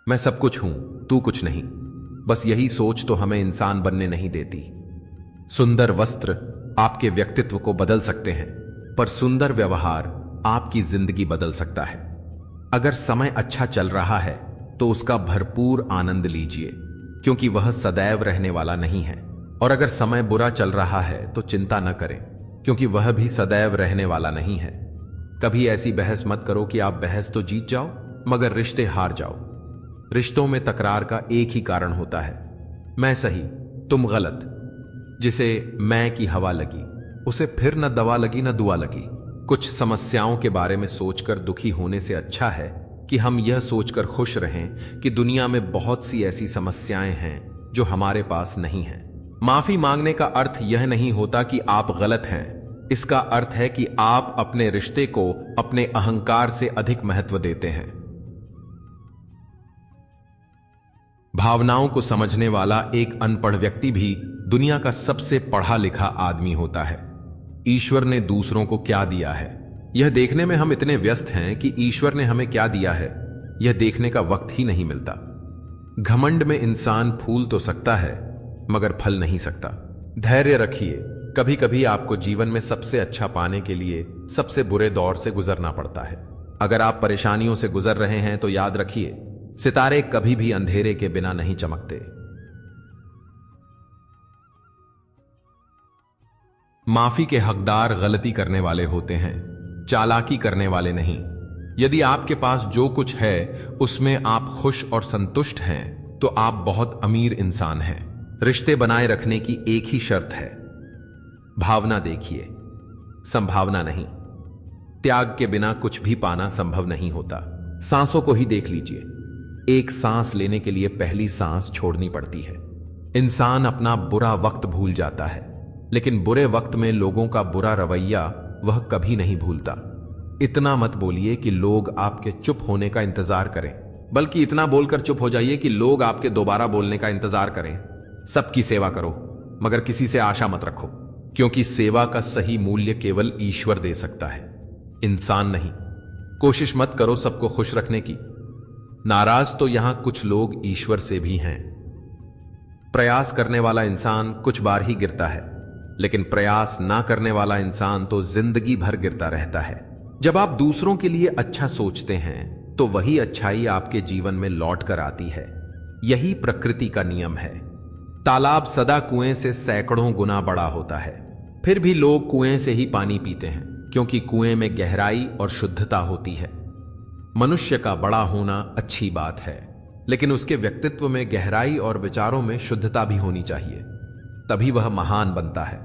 मैं सब कुछ हूं, तू कुछ नहीं। बस यही सोच तो हमें इंसान बनने नहीं देती। सुंदर वस्त्र आपके व्यक्तित्व को बदल सकते हैं, पर सुंदर व्यवहार आपकी जिंदगी बदल सकता है। अगर समय अच्छा चल रहा है तो उसका भरपूर आनंद लीजिए, क्योंकि वह सदैव रहने वाला नहीं है। और अगर समय बुरा चल रहा है तो चिंता न करें, क्योंकि वह भी सदैव रहने वाला नहीं है। कभी ऐसी बहस मत करो कि आप बहस तो जीत जाओ मगर रिश्ते हार जाओ। रिश्तों में तकरार का एक ही कारण होता है, मैं सही तुम गलत। जिसे मैं की हवा लगी उसे फिर न दवा लगी न दुआ लगी। कुछ समस्याओं के बारे में सोचकर दुखी होने से अच्छा है कि हम यह सोचकर खुश रहें कि दुनिया में बहुत सी ऐसी समस्याएं हैं जो हमारे पास नहीं हैं। माफी मांगने का अर्थ यह नहीं होता कि आप गलत हैं, इसका अर्थ है कि आप अपने रिश्ते को अपने अहंकार से अधिक महत्व देते हैं। भावनाओं को समझने वाला एक अनपढ़ व्यक्ति भी दुनिया का सबसे पढ़ा लिखा आदमी होता है। ईश्वर ने दूसरों को क्या दिया है, यह देखने में हम इतने व्यस्त हैं कि ईश्वर ने हमें क्या दिया है यह देखने का वक्त ही नहीं मिलता। घमंड में इंसान फूल तो सकता है मगर फल नहीं सकता। धैर्य रखिए, कभी कभी आपको जीवन में सबसे अच्छा पाने के लिए सबसे बुरे दौर से गुजरना पड़ता है। अगर आप परेशानियों से गुजर रहे हैं तो याद रखिए, सितारे कभी भी अंधेरे के बिना नहीं चमकते। माफी के हकदार गलती करने वाले होते हैं, चालाकी करने वाले नहीं। यदि आपके पास जो कुछ है उसमें आप खुश और संतुष्ट हैं तो आप बहुत अमीर इंसान हैं। रिश्ते बनाए रखने की एक ही शर्त है, भावना देखिए, संभावना नहीं। त्याग के बिना कुछ भी पाना संभव नहीं होता। सांसों को ही देख लीजिए, एक सांस लेने के लिए पहली सांस छोड़नी पड़ती है। इंसान अपना बुरा वक्त भूल जाता है, लेकिन बुरे वक्त में लोगों का बुरा रवैया वह कभी नहीं भूलता। इतना मत बोलिए कि लोग आपके चुप होने का इंतजार करें, बल्कि इतना बोलकर चुप हो जाइए कि लोग आपके दोबारा बोलने का इंतजार करें। सबकी सेवा करो मगर किसी से आशा मत रखो, क्योंकि सेवा का सही मूल्य केवल ईश्वर दे सकता है, इंसान नहीं। कोशिश मत करो सबको खुश रखने की, नाराज तो यहां कुछ लोग ईश्वर से भी हैं। प्रयास करने वाला इंसान कुछ बार ही गिरता है, लेकिन प्रयास ना करने वाला इंसान तो जिंदगी भर गिरता रहता है। जब आप दूसरों के लिए अच्छा सोचते हैं तो वही अच्छाई आपके जीवन में लौट कर आती है। यही प्रकृति का नियम है। तालाब सदा कुएं से सैकड़ों गुना बड़ा होता है, फिर भी लोग कुएं से ही पानी पीते हैं, क्योंकि कुएं में गहराई और शुद्धता होती है। मनुष्य का बड़ा होना अच्छी बात है, लेकिन उसके व्यक्तित्व में गहराई और विचारों में शुद्धता भी होनी चाहिए, तभी वह महान बनता है।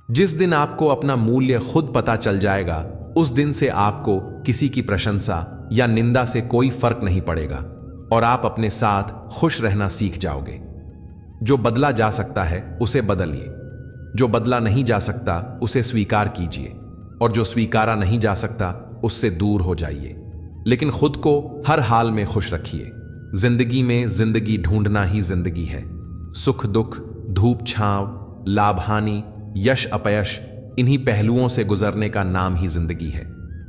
जिस दिन आपको अपना मूल्य खुद पता चल जाएगा, उस दिन से आपको किसी की प्रशंसा या निंदा से कोई फर्क नहीं पड़ेगा और आप अपने साथ खुश रहना सीख जाओगे। जो बदला जा सकता है उसे बदलिए, जो बदला नहीं जा सकता उसे स्वीकार कीजिए, और जो स्वीकारा नहीं जा सकता उससे दूर हो जाइए। लेकिन खुद को हर हाल में खुश रखिए। जिंदगी में जिंदगी ढूंढना ही जिंदगी है। सुख दुख, धूप छांव, लाभ हानि, यश अपयश, इन्हीं पहलुओं से गुजरने का नाम ही जिंदगी है।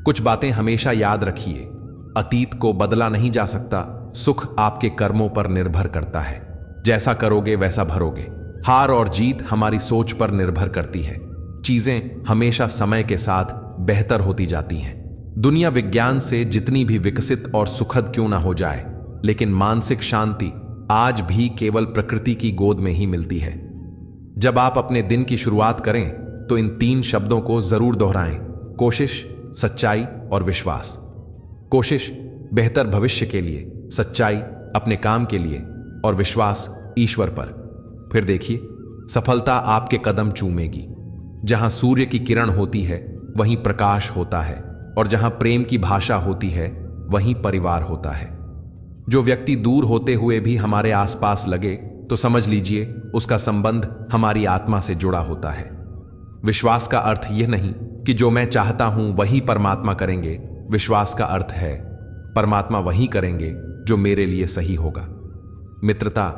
कुछ बातें हमेशा याद रखिए, अतीत को बदला नहीं जा सकता, सुख आपके कर्मों पर निर्भर करता है। जैसा करोगे वैसा भरोगे। हार और जीत हमारी सोच पर निर्भर करती है। चीजें हमेशा समय के साथ बेहतर होती जाती हैं। दुनिया विज्ञान से जितनी भी विकसित और सुखद क्यों ना हो जाए, लेकिन मानसिक शांति आज भी केवल प्रकृति की गोद में ही मिलती है। जब आप अपने दिन की शुरुआत करें तो इन 3 शब्दों को जरूर दोहराएं, कोशिश, सच्चाई और विश्वास। कोशिश बेहतर भविष्य के लिए, सच्चाई अपने काम के लिए और विश्वास ईश्वर पर। फिर देखिए, सफलता आपके कदम चूमेगी। जहां सूर्य की किरण होती है वहीं प्रकाश होता है, और जहां प्रेम की भाषा होती है वहीं परिवार होता है। जो व्यक्ति दूर होते हुए भी हमारे आसपास लगे तो समझ लीजिए उसका संबंध हमारी आत्मा से जुड़ा होता है। विश्वास का अर्थ यह नहीं कि जो मैं चाहता हूं वही परमात्मा करेंगे। विश्वास का अर्थ है परमात्मा वही करेंगे जो मेरे लिए सही होगा। मित्रता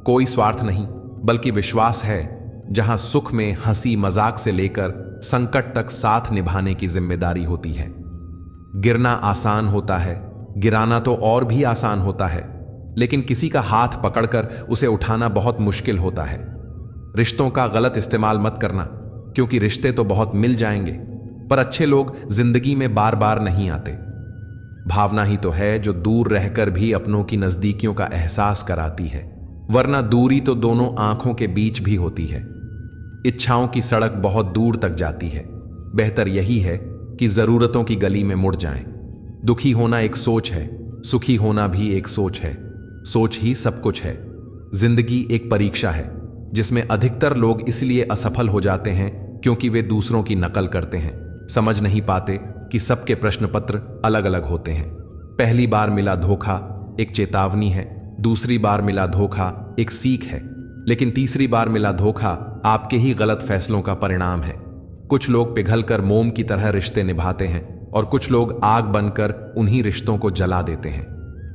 कोई स्वार्थ नहीं, बल्कि विश्वास है, जहां सुख में हंसी मजाक से लेकर संकट तक साथ निभाने की जिम्मेदारी होती है। गिरना आसान होता है, गिराना तो और भी आसान होता है, लेकिन किसी का हाथ पकड़कर उसे उठाना बहुत मुश्किल होता है। रिश्तों का गलत इस्तेमाल मत करना, क्योंकि रिश्ते तो बहुत मिल जाएंगे, पर अच्छे लोग जिंदगी में बार बार नहीं आते। भावना ही तो है जो दूर रहकर भी अपनों की नजदीकियों का एहसास कराती है, वरना दूरी तो दोनों आंखों के बीच भी होती है। इच्छाओं की सड़क बहुत दूर तक जाती है। बेहतर यही है कि जरूरतों की गली में मुड़ जाएं। दुखी होना एक सोच है, सुखी होना भी एक सोच है। सोच ही सब कुछ है। जिंदगी एक परीक्षा है जिसमें अधिकतर लोग इसलिए असफल हो जाते हैं क्योंकि वे दूसरों की नकल करते हैं। समझ नहीं पाते कि सबके प्रश्न पत्र अलग अलग होते हैं। पहली बार मिला धोखा एक चेतावनी है, दूसरी बार मिला धोखा एक सीख है, लेकिन तीसरी बार मिला धोखा आपके ही गलत फैसलों का परिणाम है। कुछ लोग पिघलकर मोम की तरह रिश्ते निभाते हैं और कुछ लोग आग बनकर उन्हीं रिश्तों को जला देते हैं।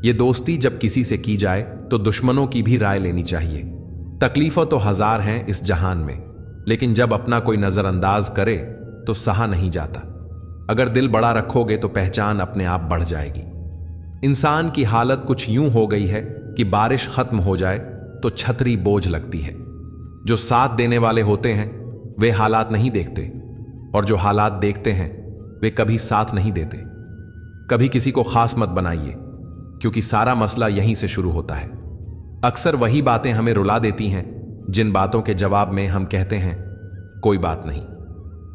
ये दोस्ती जब किसी से की जाए तो दुश्मनों की भी राय लेनी चाहिए। तकलीफों तो हजार हैं इस जहान में, लेकिन जब अपना कोई नजरअंदाज करे तो सहा नहीं जाता। अगर दिल बड़ा रखोगे तो पहचान अपने आप बढ़ जाएगी। इंसान की हालत कुछ यूं हो गई है कि बारिश खत्म हो जाए तो छतरी बोझ लगती है। जो साथ देने वाले होते हैं वे हालात नहीं देखते, और जो हालात देखते हैं वे कभी साथ नहीं देते। कभी किसी को खास मत बनाइए, क्योंकि सारा मसला यहीं से शुरू होता है। अक्सर वही बातें हमें रुला देती हैं जिन बातों के जवाब में हम कहते हैं कोई बात नहीं।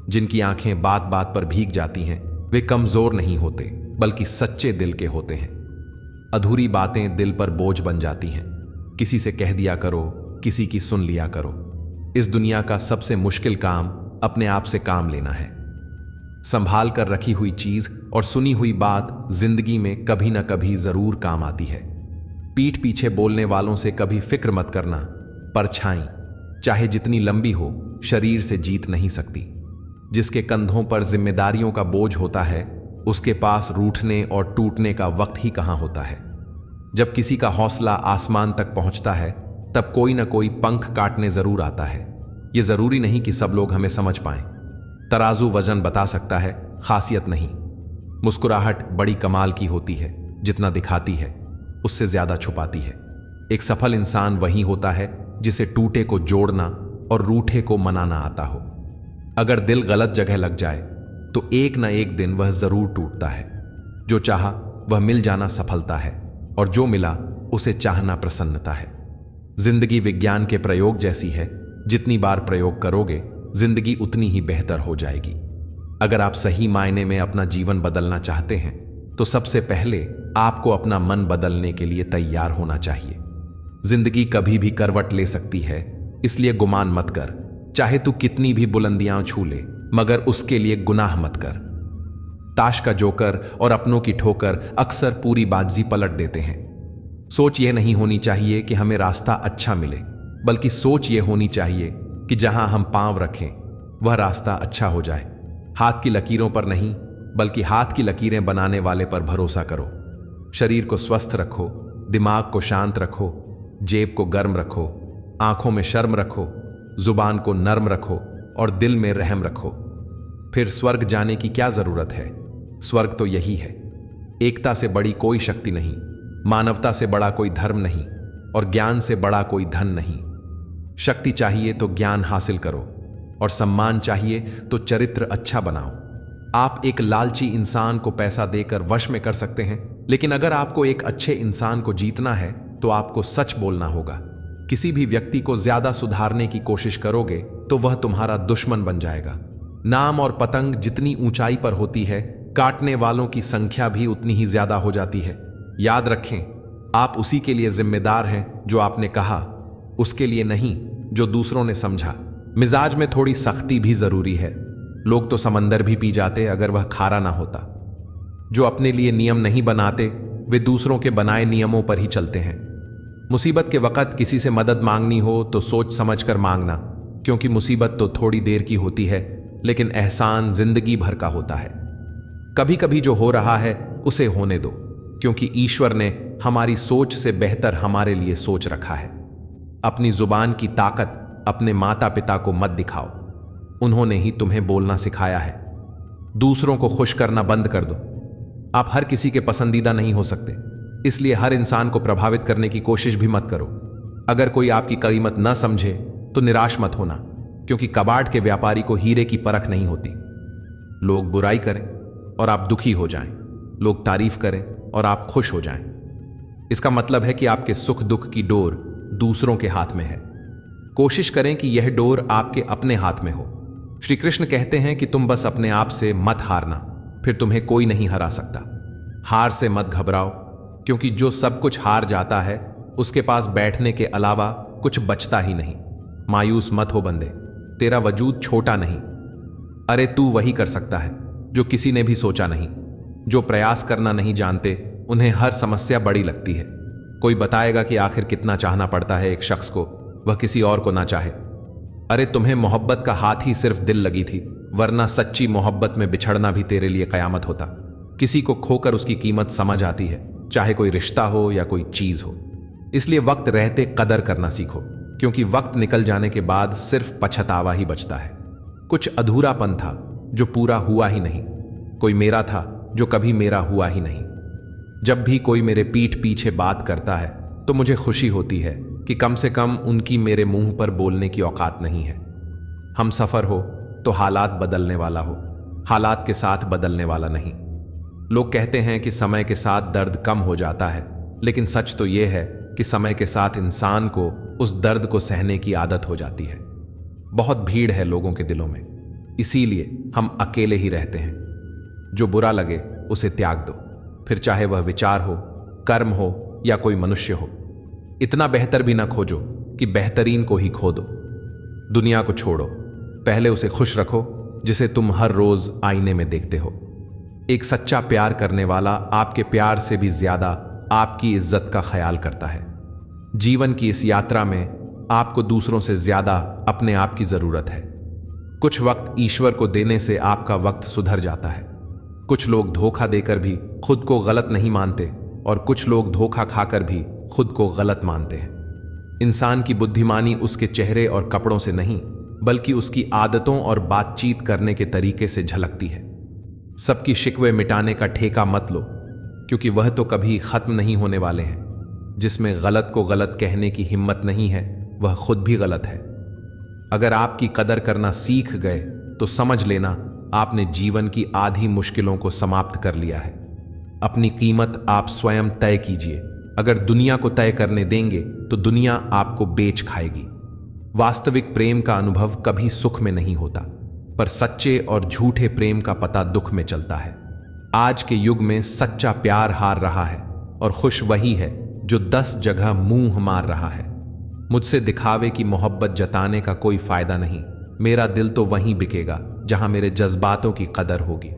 जिनकी आंखें बात बात पर भीग जाती हैं वे कमजोर नहीं होते, बल्कि सच्चे दिल के होते हैं। अधूरी बातें दिल पर बोझ बन जाती हैं। किसी से कह दिया करो, किसी की सुन लिया करो। इस दुनिया का सबसे मुश्किल काम अपने आप से काम लेना है। संभाल कर रखी हुई चीज और सुनी हुई बात जिंदगी में कभी ना कभी जरूर काम आती है। पीठ पीछे बोलने वालों से कभी फिक्र मत करना। परछाई चाहे जितनी लंबी हो, शरीर से जीत नहीं सकती। जिसके कंधों पर जिम्मेदारियों का बोझ होता है उसके पास रूठने और टूटने का वक्त ही कहां होता है। जब किसी का हौसला आसमान तक पहुंचता है तब कोई ना कोई पंख काटने जरूर आता है। यह जरूरी नहीं कि सब लोग हमें समझ पाएं। तराजू वजन बता सकता है, खासियत नहीं। मुस्कुराहट बड़ी कमाल की होती है, जितना दिखाती है उससे ज्यादा छुपाती है। एक सफल इंसान वही होता है जिसे टूटे को जोड़ना और रूठे को मनाना आता हो। अगर दिल गलत जगह लग जाए तो एक ना एक दिन वह जरूर टूटता है। जो चाहा वह मिल जाना सफलता है, और जो मिला उसे चाहना प्रसन्नता है। जिंदगी विज्ञान के प्रयोग जैसी है, जितनी बार प्रयोग करोगे जिंदगी उतनी ही बेहतर हो जाएगी। अगर आप सही मायने में अपना जीवन बदलना चाहते हैं तो सबसे पहले आपको अपना मन बदलने के लिए तैयार होना चाहिए। जिंदगी कभी भी करवट ले सकती है, इसलिए गुमान मत कर। चाहे तू कितनी भी बुलंदियां छू ले, मगर उसके लिए गुनाह मत कर। ताश का जोकर और अपनों की ठोकर अक्सर पूरी बाजी पलट देते हैं। सोच यह नहीं होनी चाहिए कि हमें रास्ता अच्छा मिले, बल्कि सोच यह होनी चाहिए कि जहां हम पांव रखें वह रास्ता अच्छा हो जाए। हाथ की लकीरों पर नहीं, बल्कि हाथ की लकीरें बनाने वाले पर भरोसा करो। शरीर को स्वस्थ रखो, दिमाग को शांत रखो, जेब को गर्म रखो, आंखों में शर्म रखो, जुबान को नर्म रखो और दिल में रहम रखो। फिर स्वर्ग जाने की क्या जरूरत है? स्वर्ग तो यही है। एकता से बड़ी कोई शक्ति नहीं, मानवता से बड़ा कोई धर्म नहीं, और ज्ञान से बड़ा कोई धन नहीं। शक्ति चाहिए तो ज्ञान हासिल करो, और सम्मान चाहिए तो चरित्र अच्छा बनाओ। आप एक लालची इंसान को पैसा देकर वश में कर सकते हैं, लेकिन अगर आपको एक अच्छे इंसान को जीतना है तो आपको सच बोलना होगा। किसी भी व्यक्ति को ज्यादा सुधारने की कोशिश करोगे तो वह तुम्हारा दुश्मन बन जाएगा। नाम और पतंग जितनी ऊंचाई पर होती है, काटने वालों की संख्या भी उतनी ही ज्यादा हो जाती है। याद रखें, आप उसी के लिए जिम्मेदार हैं जो आपने कहा, उसके लिए नहीं जो दूसरों ने समझा। मिजाज में थोड़ी सख्ती भी जरूरी है। लोग तो समंदर भी पी जाते अगर वह खारा ना होता। जो अपने लिए नियम नहीं बनाते वे दूसरों के बनाए नियमों पर ही चलते हैं। मुसीबत के वक्त किसी से मदद मांगनी हो तो सोच समझकर मांगना, क्योंकि मुसीबत तो थोड़ी देर की होती है, लेकिन एहसान जिंदगी भर का होता है। कभी कभी जो हो रहा है उसे होने दो, क्योंकि ईश्वर ने हमारी सोच से बेहतर हमारे लिए सोच रखा है। अपनी जुबान की ताकत अपने माता पिता को मत दिखाओ, उन्होंने ही तुम्हें बोलना सिखाया है। दूसरों को खुश करना बंद कर दो, आप हर किसी के पसंदीदा नहीं हो सकते, इसलिए हर इंसान को प्रभावित करने की कोशिश भी मत करो। अगर कोई आपकी कीमत न समझे तो निराश मत होना, क्योंकि कबाड़ के व्यापारी को हीरे की परख नहीं होती। लोग बुराई करें और आप दुखी हो जाएं, लोग तारीफ करें और आप खुश हो जाएं। इसका मतलब है कि आपके सुख दुख की डोर दूसरों के हाथ में है। कोशिश करें कि यह डोर आपके अपने हाथ में हो। श्री कृष्ण कहते हैं कि तुम बस अपने आप से मत हारना, फिर तुम्हें कोई नहीं हरा सकता। हार से मत घबराओ, क्योंकि जो सब कुछ हार जाता है उसके पास बैठने के अलावा कुछ बचता ही नहीं। मायूस मत हो बंदे, तेरा वजूद छोटा नहीं। अरे तू वही कर सकता है जो किसी ने भी सोचा नहीं। जो प्रयास करना नहीं जानते उन्हें हर समस्या बड़ी लगती है। कोई बताएगा कि आखिर कितना चाहना पड़ता है एक शख्स को, वह किसी और को ना चाहे। अरे तुम्हें मोहब्बत का हाथ ही सिर्फ दिल लगी थी, वरना सच्ची मोहब्बत में बिछड़ना भी तेरे लिए कयामत होता। किसी को खोकर उसकी कीमत समझ आती है, चाहे कोई रिश्ता हो या कोई चीज हो। इसलिए वक्त रहते कदर करना सीखो, क्योंकि वक्त निकल जाने के बाद सिर्फ पछतावा ही बचता है। कुछ अधूरापन था जो पूरा हुआ ही नहीं, कोई मेरा था जो कभी मेरा हुआ ही नहीं। जब भी कोई मेरे पीठ पीछे बात करता है तो मुझे खुशी होती है कि कम से कम उनकी मेरे मुंह पर बोलने की औकात नहीं है। हम सफर हो तो हालात बदलने वाला हो, हालात के साथ बदलने वाला नहीं। लोग कहते हैं कि समय के साथ दर्द कम हो जाता है, लेकिन सच तो यह है कि समय के साथ इंसान को उस दर्द को सहने की आदत हो जाती है। बहुत भीड़ है लोगों के दिलों में, इसीलिए हम अकेले ही रहते हैं। जो बुरा लगे उसे त्याग दो, फिर चाहे वह विचार हो, कर्म हो या कोई मनुष्य हो। इतना बेहतर भी ना खोजो कि बेहतरीन को ही खो दो। दुनिया को छोड़ो, पहले उसे खुश रखो जिसे तुम हर रोज आईने में देखते हो। एक सच्चा प्यार करने वाला आपके प्यार से भी ज्यादा आपकी इज्जत का ख्याल करता है। जीवन की इस यात्रा में आपको दूसरों से ज्यादा अपने आप की जरूरत है। कुछ वक्त ईश्वर को देने से आपका वक्त सुधर जाता है। कुछ लोग धोखा देकर भी खुद को गलत नहीं मानते, और कुछ लोग धोखा खाकर भी खुद को गलत मानते हैं। इंसान की बुद्धिमानी उसके चेहरे और कपड़ों से नहीं, बल्कि उसकी आदतों और बातचीत करने के तरीके से झलकती है। सबकी शिकवे मिटाने का ठेका मत लो, क्योंकि वह तो कभी खत्म नहीं होने वाले हैं। जिसमें गलत को गलत कहने की हिम्मत नहीं है, वह खुद भी गलत है। अगर आपकी कदर करना सीख गए तो समझ लेना आपने जीवन की आधी मुश्किलों को समाप्त कर लिया है। अपनी कीमत आप स्वयं तय कीजिए। अगर दुनिया को तय करने देंगे तो दुनिया आपको बेच खाएगी। वास्तविक प्रेम का अनुभव कभी सुख में नहीं होता, पर सच्चे और झूठे प्रेम का पता दुख में चलता है। आज के युग में सच्चा प्यार हार रहा है, और खुश वही है जो 10 जगह मुंह मार रहा है। मुझसे दिखावे की मोहब्बत जताने का कोई फायदा नहीं। मेरा दिल तो वहीं बिकेगा जहां मेरे जज्बातों की कदर होगी।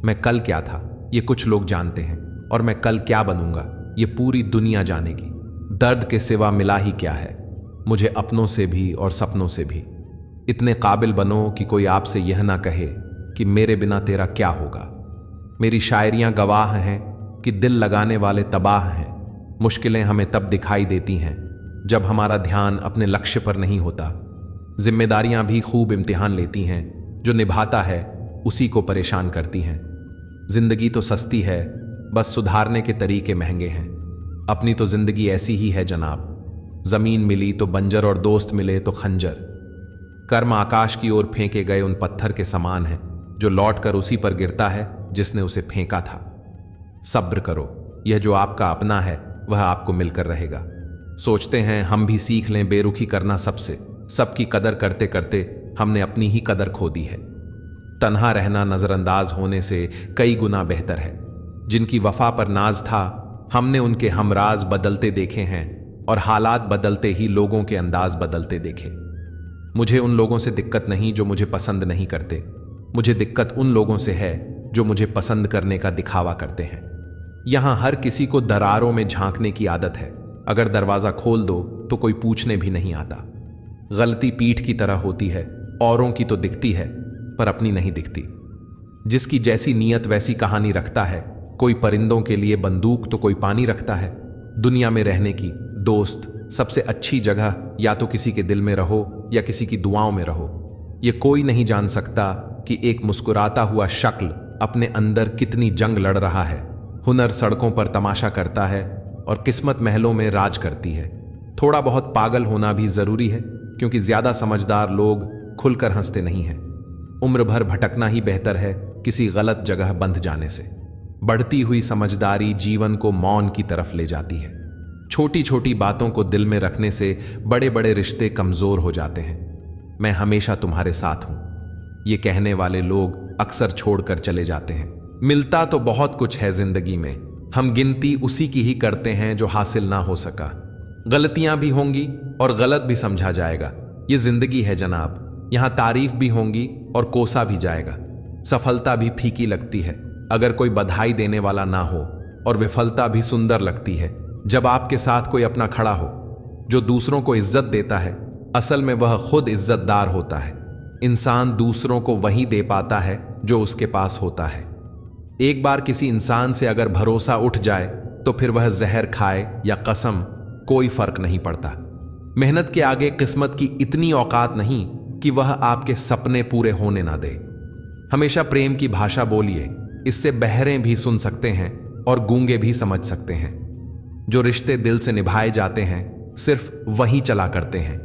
मैं कल क्या था ये कुछ लोग जानते हैं, और मैं कल क्या बनूंगा ये पूरी दुनिया जानेगी। दर्द के सिवा मिला ही क्या है मुझे अपनों से भी और सपनों से भी। इतने काबिल बनो कि कोई आपसे यह ना कहे कि मेरे बिना तेरा क्या होगा। मेरी शायरियां गवाह हैं कि दिल लगाने वाले तबाह हैं। मुश्किलें हमें तब दिखाई देती हैं जब हमारा ध्यान अपने लक्ष्य पर नहीं होता। जिम्मेदारियां भी खूब इम्तिहान लेती हैं, जो निभाता है उसी को परेशान करती हैं। जिंदगी तो सस्ती है, बस सुधारने के तरीके महंगे हैं। अपनी तो जिंदगी ऐसी ही है जनाब, जमीन मिली तो बंजर और दोस्त मिले तो खंजर। कर्म आकाश की ओर फेंके गए उन पत्थर के समान है जो लौटकर उसी पर गिरता है जिसने उसे फेंका था। सब्र करो, यह जो आपका अपना है वह आपको मिलकर रहेगा। सोचते हैं हम भी सीख लें बेरुखी करना सबसे, सबकी कदर करते करते हमने अपनी ही कदर खो दी है। तन्हा रहना नजरअंदाज होने से कई गुना बेहतर है। जिनकी वफा पर नाज था, हमने उनके हमराज बदलते देखे हैं, और हालात बदलते ही लोगों के अंदाज बदलते देखे। मुझे उन लोगों से दिक्कत नहीं जो मुझे पसंद नहीं करते, मुझे दिक्कत उन लोगों से है जो मुझे पसंद करने का दिखावा करते हैं। यहां हर किसी को दरारों में झांकने की आदत है। अगर दरवाजा खोल दो तो कोई पूछने भी नहीं आता। गलती पीठ की तरह होती है, औरों की तो दिखती है पर अपनी नहीं दिखती। जिसकी जैसी नीयत वैसी कहानी रखता है। कोई परिंदों के लिए बंदूक तो कोई पानी रखता है। दुनिया में रहने की दोस्त सबसे अच्छी जगह या तो किसी के दिल में रहो या किसी की दुआओं में रहो। ये कोई नहीं जान सकता कि एक मुस्कुराता हुआ शक्ल अपने अंदर कितनी जंग लड़ रहा है। हुनर सड़कों पर तमाशा करता है और किस्मत महलों में राज करती है। थोड़ा बहुत पागल होना भी जरूरी है, क्योंकि ज्यादा समझदार लोग खुलकर हंसते नहीं हैं। उम्र भर भटकना ही बेहतर है किसी गलत जगह बंध जाने से। बढ़ती हुई समझदारी जीवन को मौन की तरफ ले जाती है। छोटी छोटी बातों को दिल में रखने से बड़े बड़े रिश्ते कमजोर हो जाते हैं। मैं हमेशा तुम्हारे साथ हूं, ये कहने वाले लोग अक्सर छोड़कर चले जाते हैं। मिलता तो बहुत कुछ है जिंदगी में, हम गिनती उसी की ही करते हैं जो हासिल ना हो सका। गलतियां भी होंगी और गलत भी समझा जाएगा, ये जिंदगी है जनाब। यहां तारीफ भी होंगी और कोसा भी जाएगा। सफलता भी फीकी लगती है अगर कोई बधाई देने वाला ना हो, और विफलता भी सुंदर लगती है जब आपके साथ कोई अपना खड़ा हो। जो दूसरों को इज्जत देता है असल में वह खुद इज्जतदार होता है। इंसान दूसरों को वही दे पाता है जो उसके पास होता है। एक बार किसी इंसान से अगर भरोसा उठ जाए तो फिर वह जहर खाए या कसम, कोई फर्क नहीं पड़ता। मेहनत के आगे किस्मत की इतनी औकात नहीं कि वह आपके सपने पूरे होने ना दे। हमेशा प्रेम की भाषा बोलिए, इससे बहरे भी सुन सकते हैं और गूंगे भी समझ सकते हैं। जो रिश्ते दिल से निभाए जाते हैं सिर्फ वही चला करते हैं।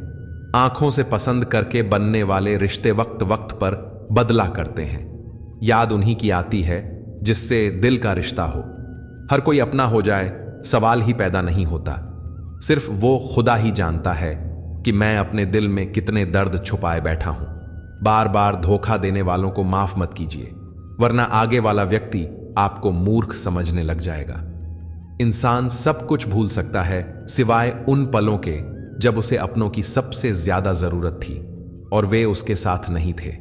आंखों से पसंद करके बनने वाले रिश्ते वक्त वक्त पर बदला करते हैं। याद उन्हीं की आती है जिससे दिल का रिश्ता हो। हर कोई अपना हो जाए सवाल ही पैदा नहीं होता। सिर्फ वो खुदा ही जानता है कि मैं अपने दिल में कितने दर्द छुपाए बैठा हूं। बार बार धोखा देने वालों को माफ मत कीजिए, वरना आगे वाला व्यक्ति आपको मूर्ख समझने लग जाएगा। इंसान सब कुछ भूल सकता है सिवाय उन पलों के जब उसे अपनों की सबसे ज्यादा जरूरत थी और वे उसके साथ नहीं थे।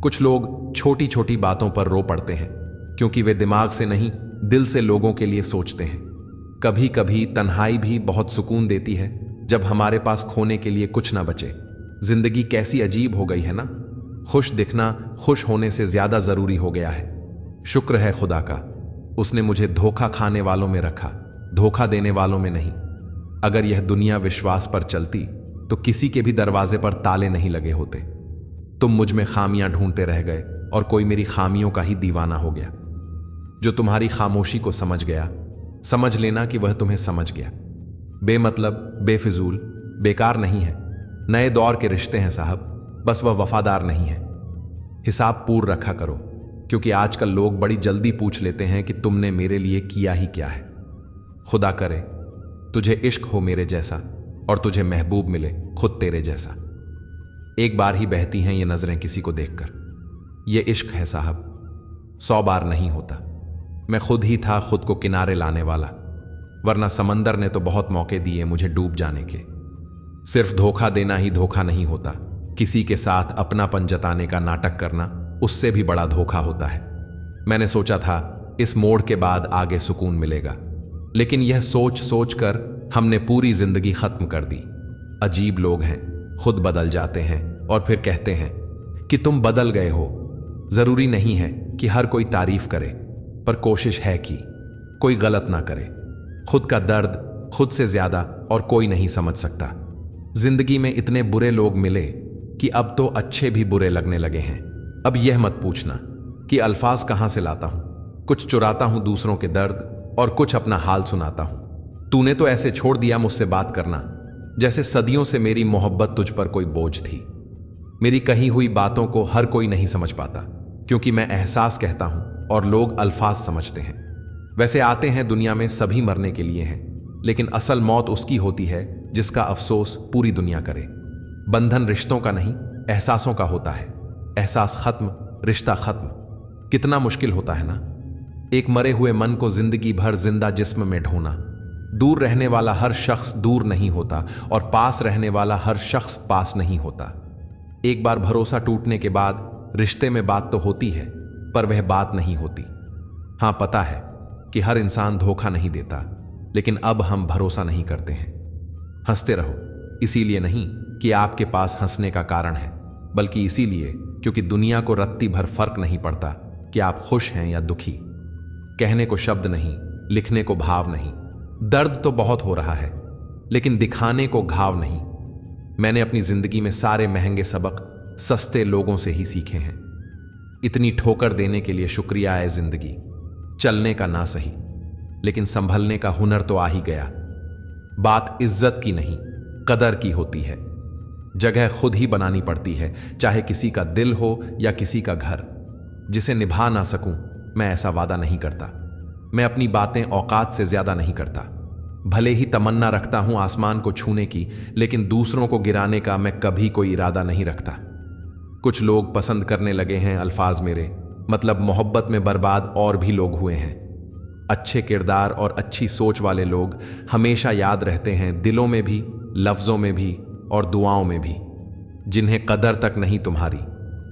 कुछ लोग छोटी छोटी बातों पर रो पड़ते हैं क्योंकि वे दिमाग से नहीं, दिल से लोगों के लिए सोचते हैं। कभी कभी तन्हाई भी बहुत सुकून देती है जब हमारे पास खोने के लिए कुछ ना बचे। जिंदगी कैसी अजीब हो गई है ना। खुश दिखना खुश होने से ज्यादा जरूरी हो गया है। शुक्र है खुदा का, उसने मुझे धोखा खाने वालों में रखा, धोखा देने वालों में नहीं। अगर यह दुनिया विश्वास पर चलती तो किसी के भी दरवाजे पर ताले नहीं लगे होते। तुम मुझ में खामियां ढूंढते रह गए और कोई मेरी खामियों का ही दीवाना हो गया। जो तुम्हारी खामोशी को समझ गया, समझ लेना कि वह तुम्हें समझ गया। बेमतलब, बेफिजूल, बेकार नहीं है। नए दौर के रिश्ते हैं साहब, बस वह वफादार नहीं है। हिसाब पूर्ण रखा करो, क्योंकि आजकल लोग बड़ी जल्दी पूछ लेते हैं कि तुमने मेरे लिए किया ही क्या है। खुदा करे तुझे इश्क हो मेरे जैसा और तुझे महबूब मिले खुद तेरे जैसा। एक बार ही बहती हैं ये नजरें किसी को देखकर। ये इश्क है साहब, 100 बार नहीं होता। मैं खुद ही था खुद को किनारे लाने वाला, वरना समंदर ने तो बहुत मौके दिए मुझे डूब जाने के। सिर्फ धोखा देना ही धोखा नहीं होता, किसी के साथ अपनापन जताने का नाटक करना उससे भी बड़ा धोखा होता है। मैंने सोचा था इस मोड़ के बाद आगे सुकून मिलेगा, लेकिन यह सोच सोच कर हमने पूरी जिंदगी खत्म कर दी। अजीब लोग हैं, खुद बदल जाते हैं और फिर कहते हैं कि तुम बदल गए हो। जरूरी नहीं है कि हर कोई तारीफ करे, पर कोशिश है कि कोई गलत ना करे। खुद का दर्द खुद से ज्यादा और कोई नहीं समझ सकता। जिंदगी में इतने बुरे लोग मिले कि अब तो अच्छे भी बुरे लगने लगे हैं। अब यह मत पूछना कि अल्फाज कहां से लाता हूं। कुछ चुराता हूं दूसरों के दर्द और कुछ अपना हाल सुनाता हूं। तूने तो ऐसे छोड़ दिया मुझसे बात करना, जैसे सदियों से मेरी मोहब्बत तुझ पर कोई बोझ थी। मेरी कही हुई बातों को हर कोई नहीं समझ पाता, क्योंकि मैं एहसास कहता हूं और लोग अल्फाज समझते हैं। वैसे आते हैं दुनिया में सभी मरने के लिए हैं, लेकिन असल मौत उसकी होती है जिसका अफसोस पूरी दुनिया करे। बंधन रिश्तों का नहीं, एहसासों का होता है। एहसास खत्म, रिश्ता खत्म। कितना मुश्किल होता है ना, एक मरे हुए मन को जिंदगी भर जिंदा जिस्म में ढोना। दूर रहने वाला हर शख्स दूर नहीं होता और पास रहने वाला हर शख्स पास नहीं होता। एक बार भरोसा टूटने के बाद रिश्ते में बात तो होती है, पर वह बात नहीं होती। हां, पता है कि हर इंसान धोखा नहीं देता, लेकिन अब हम भरोसा नहीं करते हैं। हंसते रहो, इसीलिए नहीं कि आपके पास हंसने का कारण है, बल्कि इसीलिए क्योंकि दुनिया को रत्ती भर फर्क नहीं पड़ता कि आप खुश हैं या दुखी। कहने को शब्द नहीं, लिखने को भाव नहीं। दर्द तो बहुत हो रहा है, लेकिन दिखाने को घाव नहीं। मैंने अपनी जिंदगी में सारे महंगे सबक सस्ते लोगों से ही सीखे हैं। इतनी ठोकर देने के लिए शुक्रिया है जिंदगी। चलने का ना सही, लेकिन संभलने का हुनर तो आ ही गया। बात इज्जत की नहीं, कदर की होती है। जगह खुद ही बनानी पड़ती है, चाहे किसी का दिल हो या किसी का घर। जिसे निभा ना सकूं, मैं ऐसा वादा नहीं करता। मैं अपनी बातें औकात से ज्यादा नहीं करता। भले ही तमन्ना रखता हूं आसमान को छूने की, लेकिन दूसरों को गिराने का मैं कभी कोई इरादा नहीं रखता। कुछ लोग पसंद करने लगे हैं अल्फाज मेरे, मतलब मोहब्बत में बर्बाद और भी लोग हुए हैं। अच्छे किरदार और अच्छी सोच वाले लोग हमेशा याद रहते हैं, दिलों में भी, लफ्जों में भी और दुआओं में भी। जिन्हें कदर तक नहीं तुम्हारी,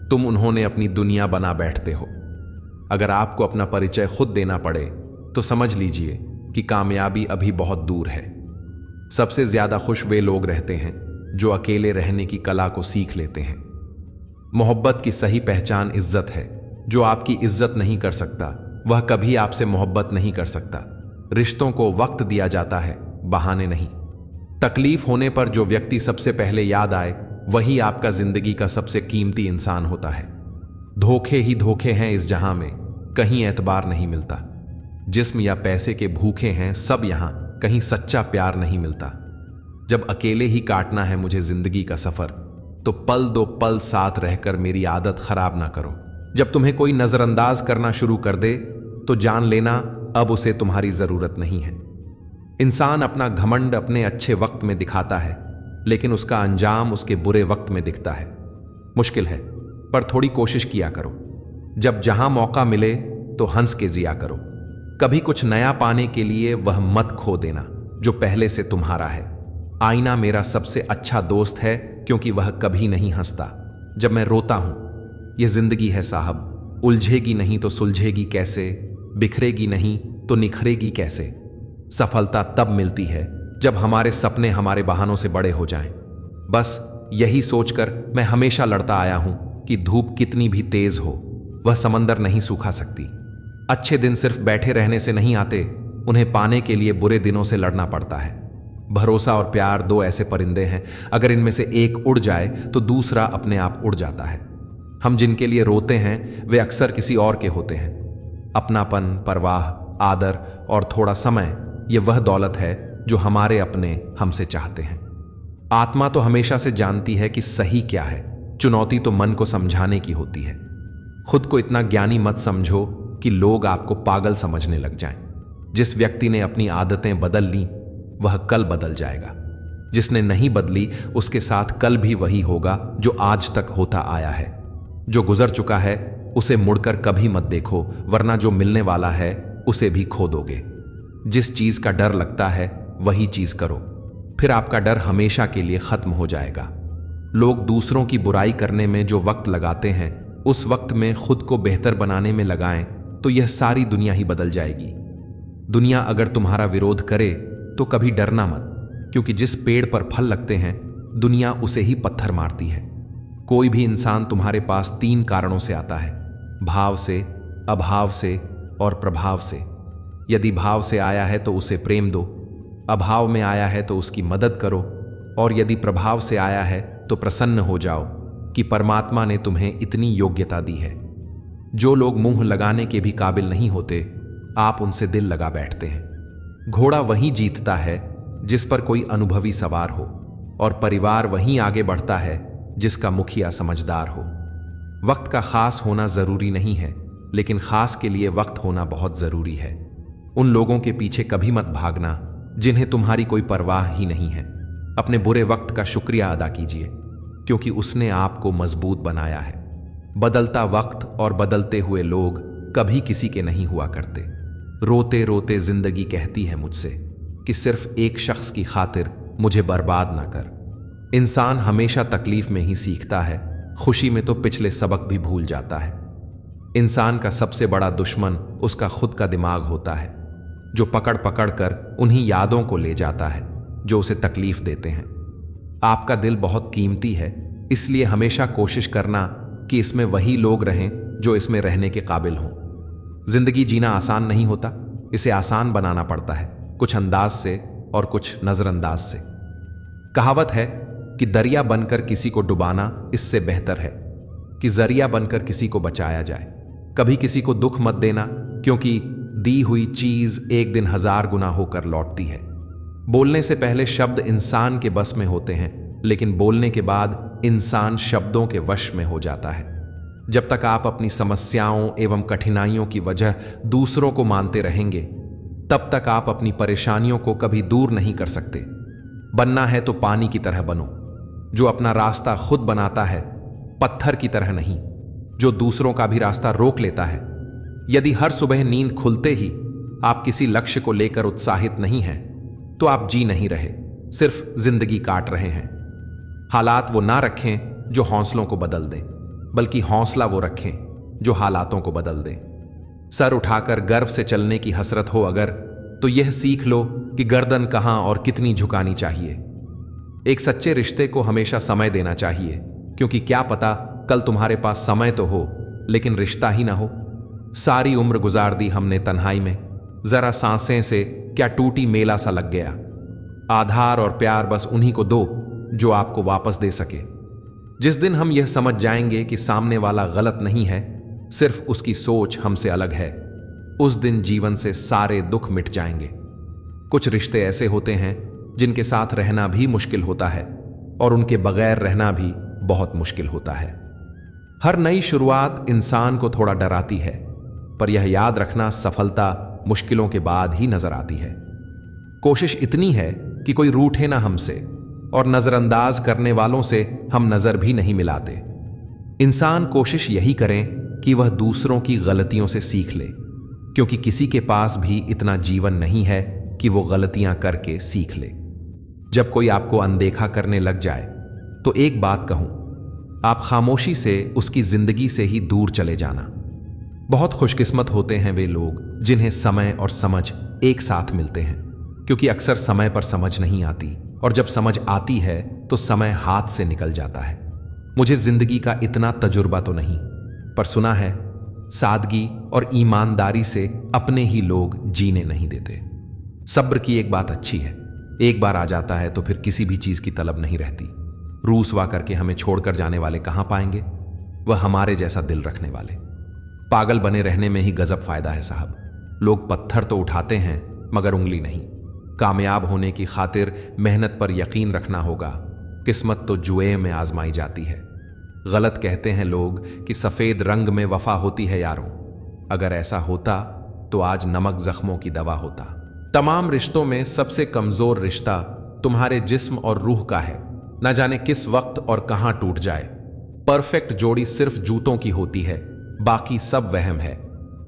तुम उन्होंने अपनी दुनिया बना बैठते हो। अगर आपको अपना परिचय खुद देना पड़े तो समझ लीजिए कि कामयाबी अभी बहुत दूर है। सबसे ज्यादा खुश वे लोग रहते हैं जो अकेले रहने की कला को सीख लेते हैं। मोहब्बत की सही पहचान इज्जत है। जो आपकी इज्जत नहीं कर सकता, वह कभी आपसे मोहब्बत नहीं कर सकता। रिश्तों को वक्त दिया जाता है, बहाने नहीं। तकलीफ होने पर जो व्यक्ति सबसे पहले याद आए, वही आपका जिंदगी का सबसे कीमती इंसान होता है। धोखे ही धोखे हैं इस जहां में, कहीं एतबार नहीं मिलता। जिस्म या पैसे के भूखे हैं सब यहां, कहीं सच्चा प्यार नहीं मिलता। जब अकेले ही काटना है मुझे जिंदगी का सफर, तो पल दो पल साथ रहकर मेरी आदत खराब ना करो। जब तुम्हें कोई नजरअंदाज करना शुरू कर दे, तो जान लेना अब उसे तुम्हारी जरूरत नहीं है। इंसान अपना घमंड अपने अच्छे वक्त में दिखाता है, लेकिन उसका अंजाम उसके बुरे वक्त में दिखता है। मुश्किल है, पर थोड़ी कोशिश किया करो। जब जहां मौका मिले तो हंस के जिया करो। कभी कुछ नया पाने के लिए वह मत खो देना जो पहले से तुम्हारा है। आईना मेरा सबसे अच्छा दोस्त है, क्योंकि वह कभी नहीं हंसता जब मैं रोता हूं। यह जिंदगी है साहब, उलझेगी नहीं तो सुलझेगी कैसे, बिखरेगी नहीं तो निखरेगी कैसे। सफलता तब मिलती है जब हमारे सपने हमारे बहानों से बड़े हो जाएं। बस यही सोचकर मैं हमेशा लड़ता आया हूं कि धूप कितनी भी तेज हो, वह समंदर नहीं सूखा सकती। अच्छे दिन सिर्फ बैठे रहने से नहीं आते, उन्हें पाने के लिए बुरे दिनों से लड़ना पड़ता है। भरोसा और प्यार दो ऐसे परिंदे हैं, अगर इनमें से एक उड़ जाए तो दूसरा अपने आप उड़ जाता है। हम जिनके लिए रोते हैं वे अक्सर किसी और के होते हैं। अपनापन, परवाह, आदर और थोड़ा समय, यह वह दौलत है जो हमारे अपने हमसे चाहते हैं। आत्मा तो हमेशा से जानती है कि सही क्या है, चुनौती तो मन को समझाने की होती है। खुद को इतना ज्ञानी मत समझो कि लोग आपको पागल समझने लग जाएं। जिस व्यक्ति ने अपनी आदतें बदल ली, वह कल बदल जाएगा। जिसने नहीं बदली, उसके साथ कल भी वही होगा जो आज तक होता आया है। जो गुजर चुका है उसे मुड़कर कभी मत देखो, वरना जो मिलने वाला है उसे भी खो दोगे। जिस चीज का डर लगता है वही चीज करो, फिर आपका डर हमेशा के लिए खत्म हो जाएगा। लोग दूसरों की बुराई करने में जो वक्त लगाते हैं, उस वक्त में खुद को बेहतर बनाने में लगाएं तो यह सारी दुनिया ही बदल जाएगी। दुनिया अगर तुम्हारा विरोध करे तो कभी डरना मत, क्योंकि जिस पेड़ पर फल लगते हैं दुनिया उसे ही पत्थर मारती है। कोई भी इंसान तुम्हारे पास 3 कारणों से आता है: भाव से, अभाव से और प्रभाव से। यदि भाव से आया है तो उसे प्रेम दो, अभाव में आया है तो उसकी मदद करो, और यदि प्रभाव से आया है तो प्रसन्न हो जाओ कि परमात्मा ने तुम्हें इतनी योग्यता दी है। जो लोग मुंह लगाने के भी काबिल नहीं होते, आप उनसे दिल लगा बैठते हैं। घोड़ा वही जीतता है जिस पर कोई अनुभवी सवार हो, और परिवार वहीं आगे बढ़ता है जिसका मुखिया समझदार हो। वक्त का खास होना जरूरी नहीं है, लेकिन खास के लिए वक्त होना बहुत जरूरी है। उन लोगों के पीछे कभी मत भागना जिन्हें तुम्हारी कोई परवाह ही नहीं है। अपने बुरे वक्त का शुक्रिया अदा कीजिए, क्योंकि उसने आपको मजबूत बनाया है। बदलता वक्त और बदलते हुए लोग कभी किसी के नहीं हुआ करते। रोते रोते जिंदगी कहती है मुझसे कि सिर्फ एक शख्स की खातिर मुझे बर्बाद ना कर। इंसान हमेशा तकलीफ में ही सीखता है, खुशी में तो पिछले सबक भी भूल जाता है। इंसान का सबसे बड़ा दुश्मन उसका खुद का दिमाग होता है, जो पकड़ पकड़ कर उन्हीं यादों को ले जाता है जो उसे तकलीफ देते हैं। आपका दिल बहुत कीमती है, इसलिए हमेशा कोशिश करना कि इसमें वही लोग रहें जो इसमें रहने के काबिल हों। जिंदगी जीना आसान नहीं होता, इसे आसान बनाना पड़ता है, कुछ अंदाज से और कुछ नजरअंदाज से। कहावत है कि दरिया बनकर किसी को डुबाना इससे बेहतर है कि जरिया बनकर किसी को बचाया जाए। कभी किसी को दुख मत देना, क्योंकि दी हुई चीज एक दिन 1000 गुना होकर लौटती है। बोलने से पहले शब्द इंसान के बस में होते हैं, लेकिन बोलने के बाद इंसान शब्दों के वश में हो जाता है। जब तक आप अपनी समस्याओं एवं कठिनाइयों की वजह दूसरों को मानते रहेंगे, तब तक आप अपनी परेशानियों को कभी दूर नहीं कर सकते। बनना है तो पानी की तरह बनो, जो अपना रास्ता खुद बनाता है, पत्थर की तरह नहीं, जो दूसरों का भी रास्ता रोक लेता है। यदि हर सुबह नींद खुलते ही आप किसी लक्ष्य को लेकर उत्साहित नहीं हैं, तो आप जी नहीं रहे, सिर्फ जिंदगी काट रहे हैं। हालात वो ना रखें जो हौसलों को बदल दें, बल्कि हौसला वो रखें जो हालातों को बदल दें। सर उठाकर गर्व से चलने की हसरत हो अगर, तो यह सीख लो कि गर्दन कहां और कितनी झुकानी चाहिए। एक सच्चे रिश्ते को हमेशा समय देना चाहिए, क्योंकि क्या पता कल तुम्हारे पास समय तो हो, लेकिन रिश्ता ही ना हो। सारी उम्र गुजार दी हमने तन्हाई में, जरा सांसें से क्या टूटी मेला सा लग गया। आधार और प्यार बस उन्हीं को दो जो आपको वापस दे सके। जिस दिन हम यह समझ जाएंगे कि सामने वाला गलत नहीं है, सिर्फ उसकी सोच हमसे अलग है, उस दिन जीवन से सारे दुख मिट जाएंगे। कुछ रिश्ते ऐसे होते हैं जिनके साथ रहना भी मुश्किल होता है, और उनके बगैर रहना भी बहुत मुश्किल होता है। हर नई शुरुआत इंसान को थोड़ा डराती है, पर यह याद रखना सफलता मुश्किलों के बाद ही नजर आती है। कोशिश इतनी है कि कोई रूठे ना हमसे, और नजरअंदाज करने वालों से हम नजर भी नहीं मिलाते। इंसान कोशिश यही करें कि वह दूसरों की गलतियों से सीख ले, क्योंकि किसी के पास भी इतना जीवन नहीं है कि वो गलतियां करके सीख ले। जब कोई आपको अनदेखा करने लग जाए, तो एक बात कहूं, आप खामोशी से उसकी जिंदगी से ही दूर चले जाना। बहुत खुशकिस्मत होते हैं वे लोग जिन्हें समय और समझ एक साथ मिलते हैं, क्योंकि अक्सर समय पर समझ नहीं आती, और जब समझ आती है तो समय हाथ से निकल जाता है। मुझे जिंदगी का इतना तजुर्बा तो नहीं, पर सुना है सादगी और ईमानदारी से अपने ही लोग जीने नहीं देते। सब्र की एक बात अच्छी है, एक बार आ जाता है तो फिर किसी भी चीज की तलब नहीं रहती। रूसवा करके हमें छोड़कर जाने वाले कहां पाएंगे, वह हमारे जैसा दिल रखने वाले। पागल बने रहने में ही गजब फायदा है साहब। लोग पत्थर तो उठाते हैं मगर उंगली नहीं। कामयाब होने की खातिर मेहनत पर यकीन रखना होगा। किस्मत तो जुए में आजमाई जाती है। गलत कहते हैं लोग कि सफेद रंग में वफा होती है यारों। अगर ऐसा होता तो आज नमक जख्मों की दवा होता। तमाम रिश्तों में सबसे कमजोर रिश्ता तुम्हारे जिस्म और रूह का है। न जाने किस वक्त और कहां टूट जाए। परफेक्ट जोड़ी सिर्फ जूतों की होती है, बाकी सब वहम है।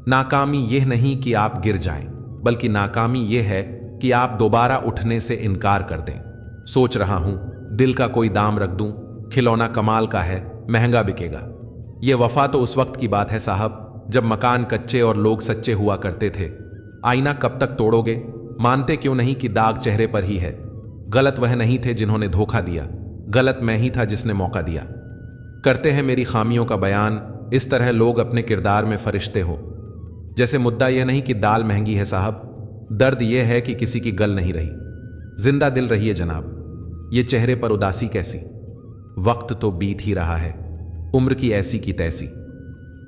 नाकामी यह नहीं कि आप गिर जाएं, बल्कि नाकामी यह है कि आप दोबारा उठने से इनकार कर दें। सोच रहा हूं दिल का कोई दाम रख दूं, खिलौना कमाल का है, महंगा बिकेगा। यह वफा तो उस वक्त की बात है साहब, जब मकान कच्चे और लोग सच्चे हुआ करते थे। आईना कब तक तोड़ोगे? मानते क्यों नहीं कि दाग चेहरे पर ही है? गलत वह नहीं थे जिन्होंने धोखा दिया, गलत मैं ही था जिसने मौका दिया। करते हैं मेरी खामियों का बयान, इस तरह लोग अपने किरदार में फरिश्ते हो। जैसे मुद्दा यह नहीं कि दाल महंगी है साहब, दर्द यह है कि किसी की गल नहीं रही। जिंदा दिल रही है जनाब, ये चेहरे पर उदासी कैसी? वक्त तो बीत ही रहा है, उम्र की ऐसी की तैसी।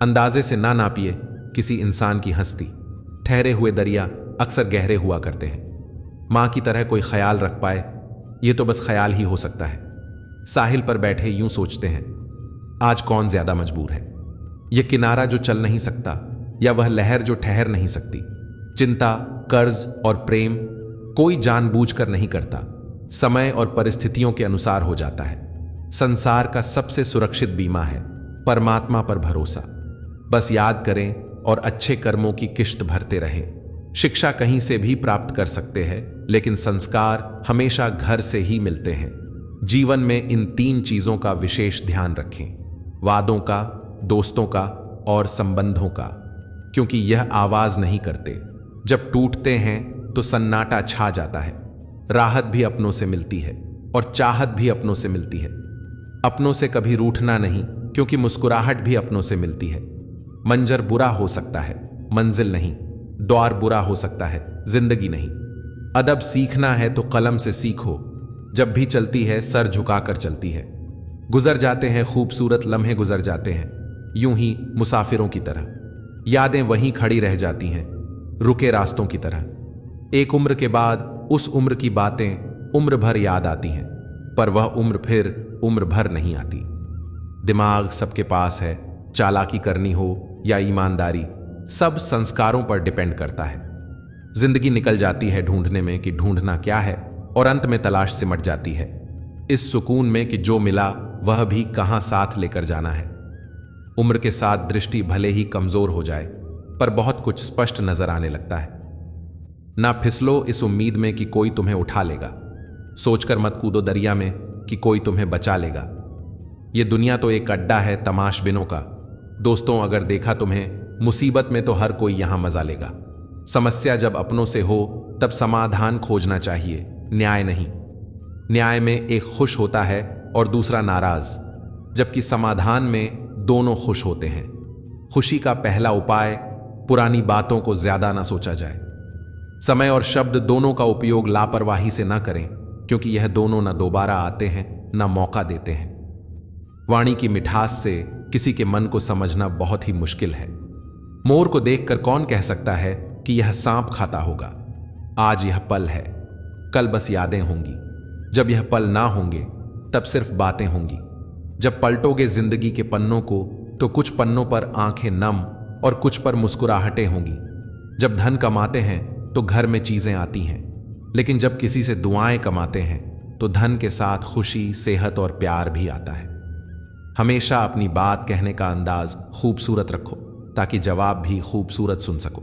अंदाजे से ना नापिए किसी इंसान की हस्ती। ठहरे हुए दरिया अक्सर गहरे हुआ करते हैं। मां की तरह कोई ख्याल रख पाए, यह तो बस ख्याल ही हो सकता है। साहिल पर बैठे यूं सोचते हैं, आज कौन ज्यादा मजबूर है? यह किनारा जो चल नहीं सकता, या वह लहर जो ठहर नहीं सकती? चिंता, कर्ज और प्रेम कोई जानबूझकर नहीं करता, समय और परिस्थितियों के अनुसार हो जाता है। संसार का सबसे सुरक्षित बीमा है परमात्मा पर भरोसा। बस याद करें और अच्छे कर्मों की किश्त भरते रहें। शिक्षा कहीं से भी प्राप्त कर सकते हैं, लेकिन संस्कार हमेशा घर से ही मिलते हैं। जीवन में इन 3 चीजों का विशेष ध्यान रखें, वादों का, दोस्तों का और संबंधों का, क्योंकि यह आवाज नहीं करते। जब टूटते हैं तो सन्नाटा छा जाता है। राहत भी अपनों से मिलती है और चाहत भी अपनों से मिलती है। अपनों से कभी रूठना नहीं, क्योंकि मुस्कुराहट भी अपनों से मिलती है। मंजर बुरा हो सकता है, मंजिल नहीं। द्वार बुरा हो सकता है, जिंदगी नहीं। अदब सीखना है तो कलम से सीखो। जब भी चलती है सर झुकाकर चलती है। गुजर जाते हैं खूबसूरत लम्हे, गुजर जाते हैं यूं ही मुसाफिरों की तरह। यादें वहीं खड़ी रह जाती हैं। रुके रास्तों की तरह। एक उम्र के बाद उस उम्र की बातें उम्र भर याद आती हैं, पर वह उम्र फिर उम्र भर नहीं आती। दिमाग सबके पास है, चालाकी करनी हो या ईमानदारी, सब संस्कारों पर डिपेंड करता है। जिंदगी निकल जाती है ढूंढने में कि ढूंढना क्या है, और अंत में तलाश सिमट जाती है इस सुकून में कि जो मिला वह भी कहां साथ लेकर जाना है। उम्र के साथ दृष्टि भले ही कमजोर हो जाए, पर बहुत कुछ स्पष्ट नजर आने लगता है। ना फिसलो इस उम्मीद में कि कोई तुम्हें उठा लेगा, सोचकर मत कूदो दरिया में कि कोई तुम्हें बचा लेगा। यह दुनिया तो एक अड्डा है तमाशबिनों का। दोस्तों, अगर देखा तुम्हें मुसीबत में तो हर कोई यहां मजा लेगा। समस्या जब अपनों से हो तब समाधान खोजना चाहिए, न्याय नहीं। न्याय में एक खुश होता है और दूसरा नाराज, जबकि समाधान में दोनों खुश होते हैं। खुशी का पहला उपाय पुरानी बातों को ज्यादा ना सोचा जाए। समय और शब्द दोनों का उपयोग लापरवाही से ना करें, क्योंकि यह दोनों ना दोबारा आते हैं ना मौका देते हैं। वाणी की मिठास से किसी के मन को समझना बहुत ही मुश्किल है। मोर को देखकर कौन कह सकता है कि यह सांप खाता होगा। आज यह पल है, कल बस यादें होंगी। जब यह पल ना होंगे तब सिर्फ बातें होंगी। जब पलटोगे जिंदगी के पन्नों को तो कुछ पन्नों पर आंखें नम और कुछ पर मुस्कुराहटें होंगी। जब धन कमाते हैं तो घर में चीजें आती हैं, लेकिन जब किसी से दुआएं कमाते हैं तो धन के साथ खुशी, सेहत और प्यार भी आता है। हमेशा अपनी बात कहने का अंदाज खूबसूरत रखो, ताकि जवाब भी खूबसूरत सुन सको।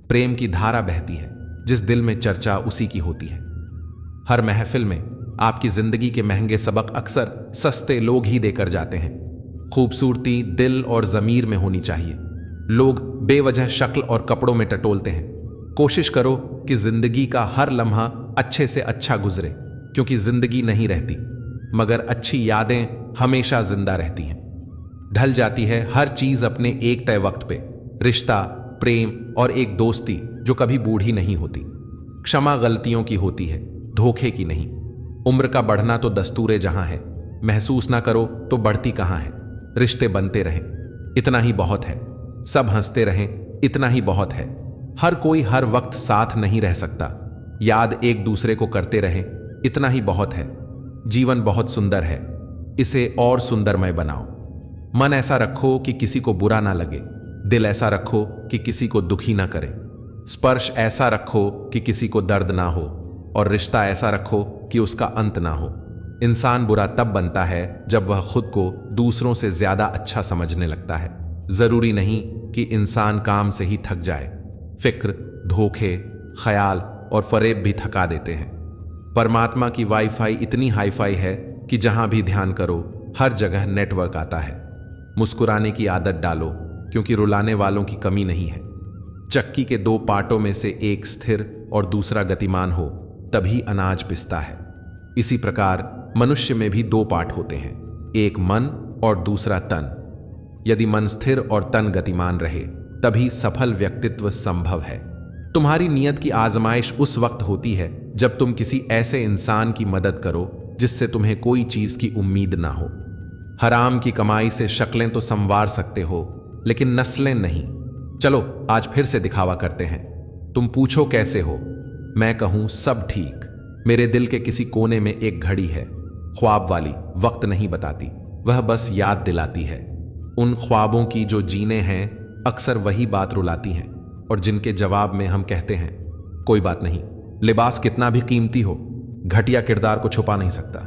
प्रेम की धारा बहती है, जिस दिल में चर्चा उसी की होती है। हर महफिल में आपकी जिंदगी के महंगे सबक अक्सर सस्ते लोग ही देकर जाते हैं। खूबसूरती दिल और जमीर में होनी चाहिए। लोग बेवजह शक्ल और कपड़ों में टटोलते हैं। कोशिश करो कि जिंदगी का हर लम्हा अच्छे से अच्छा गुजरे, क्योंकि जिंदगी नहीं रहती, मगर अच्छी यादें हमेशा जिंदा रहती हैं। ढल जाती है हर चीज अपने एक तय वक्त पे। रिश्ता, प्रेम और एक दोस्ती जो कभी बूढ़ी नहीं होती। क्षमा गलतियों की होती है, धोखे की नहीं। उम्र का बढ़ना तो दस्तूरे जहां है, महसूस ना करो तो बढ़ती कहां है। रिश्ते बनते रहें, इतना ही बहुत है। सब हंसते रहें, इतना ही बहुत है। हर कोई हर वक्त साथ नहीं रह सकता। याद एक दूसरे को करते रहें, इतना ही बहुत है। जीवन बहुत सुंदर है, इसे और सुंदरमय बनाओ। मन ऐसा रखो कि किसी को बुरा ना लगे, दिल ऐसा रखो कि किसी को दुखी ना करे, स्पर्श ऐसा रखो कि किसी को दर्द ना हो, और रिश्ता ऐसा रखो कि उसका अंत ना हो। इंसान बुरा तब बनता है जब वह खुद को दूसरों से ज्यादा अच्छा समझने लगता है। जरूरी नहीं कि इंसान काम से ही थक जाए। फिक्र, धोखे, ख्याल और फरेब भी थका देते हैं। परमात्मा की वाईफाई इतनी हाईफाई है कि जहां भी ध्यान करो हर जगह नेटवर्क आता है। मुस्कुराने की आदत डालो, क्योंकि रुलाने वालों की कमी नहीं है। चक्की के दो पार्टों में से एक स्थिर और दूसरा गतिमान हो, तभी अनाज पिसता है। इसी प्रकार मनुष्य में भी दो पार्ट होते हैं, एक मन और दूसरा तन। यदि मन स्थिर और तन गतिमान रहे, तभी सफल व्यक्तित्व संभव है। तुम्हारी नियत की आजमाइश उस वक्त होती है जब तुम किसी ऐसे इंसान की मदद करो जिससे तुम्हें कोई चीज की उम्मीद ना हो। हराम की कमाई से शक्लें तो संवार सकते हो, लेकिन नस्लें नहीं। चलो आज फिर से दिखावा करते हैं। तुम पूछो कैसे हो, मैं कहूं सब ठीक। मेरे दिल के किसी कोने में एक घड़ी है, ख्वाब वाली, वक्त नहीं बताती, वह बस याद दिलाती है। उन ख्वाबों की जो जीने हैं अक्सर वही बात रुलाती हैं, और जिनके जवाब में हम कहते हैं कोई बात नहीं। लिबास कितना भी कीमती हो, घटिया किरदार को छुपा नहीं सकता।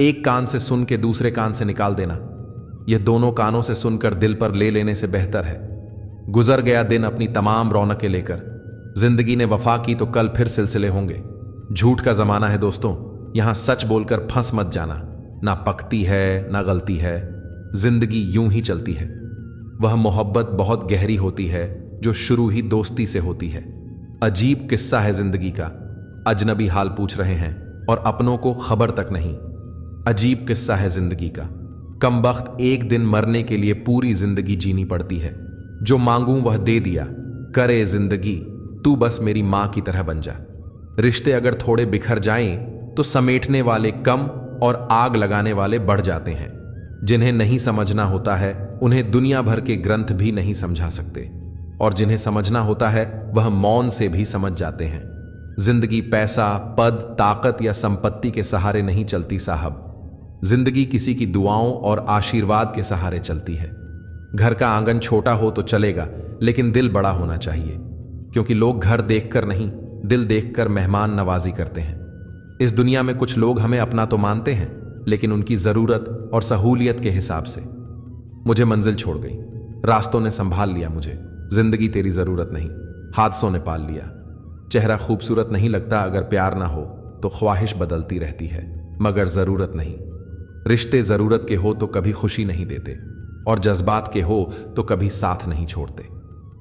एक कान से सुन के दूसरे कान से निकाल देना, यह दोनों कानों से सुनकर दिल पर ले लेने से बेहतर है। गुजर गया दिन अपनी तमाम रौनकें लेकर। जिंदगी ने वफा की तो कल फिर सिलसिले होंगे। झूठ का जमाना है दोस्तों, यहां सच बोलकर फंस मत जाना। ना पकती है ना गलती है, जिंदगी यूं ही चलती है। वह मोहब्बत बहुत गहरी होती है जो शुरू ही दोस्ती से होती है। अजीब किस्सा है जिंदगी का, अजनबी हाल पूछ रहे हैं और अपनों को खबर तक नहीं। अजीब किस्सा है जिंदगी का, कमबख्त एक दिन मरने के लिए पूरी जिंदगी जीनी पड़ती है। जो मांगूं वह दे दिया, करे जिंदगी तू बस मेरी मां की तरह बन जा। रिश्ते अगर थोड़े बिखर जाएं तो समेटने वाले कम और आग लगाने वाले बढ़ जाते हैं। जिन्हें नहीं समझना होता है उन्हें दुनिया भर के ग्रंथ भी नहीं समझा सकते। और जिन्हें समझना होता है वह मौन से भी समझ जाते हैं। जिंदगी पैसा, पद, ताकत या संपत्ति के सहारे नहीं चलती साहब। जिंदगी किसी की दुआओं और आशीर्वाद के सहारे चलती है। घर का आंगन छोटा हो तो चलेगा, लेकिन दिल बड़ा होना चाहिए, क्योंकि लोग घर देखकर नहीं, दिल देखकर मेहमान नवाजी करते हैं। इस दुनिया में कुछ लोग हमें अपना तो मानते हैं, लेकिन उनकी जरूरत और सहूलियत के हिसाब से। मुझे मंजिल छोड़ गई, रास्तों ने संभाल लिया मुझे। जिंदगी तेरी जरूरत नहीं, हादसों ने पाल लिया। चेहरा खूबसूरत नहीं लगता अगर प्यार ना हो, तो ख्वाहिश बदलती रहती है, मगर जरूरत नहीं। रिश्ते जरूरत के हो तो कभी खुशी नहीं देते, और जज्बात के हो तो कभी साथ नहीं छोड़ते।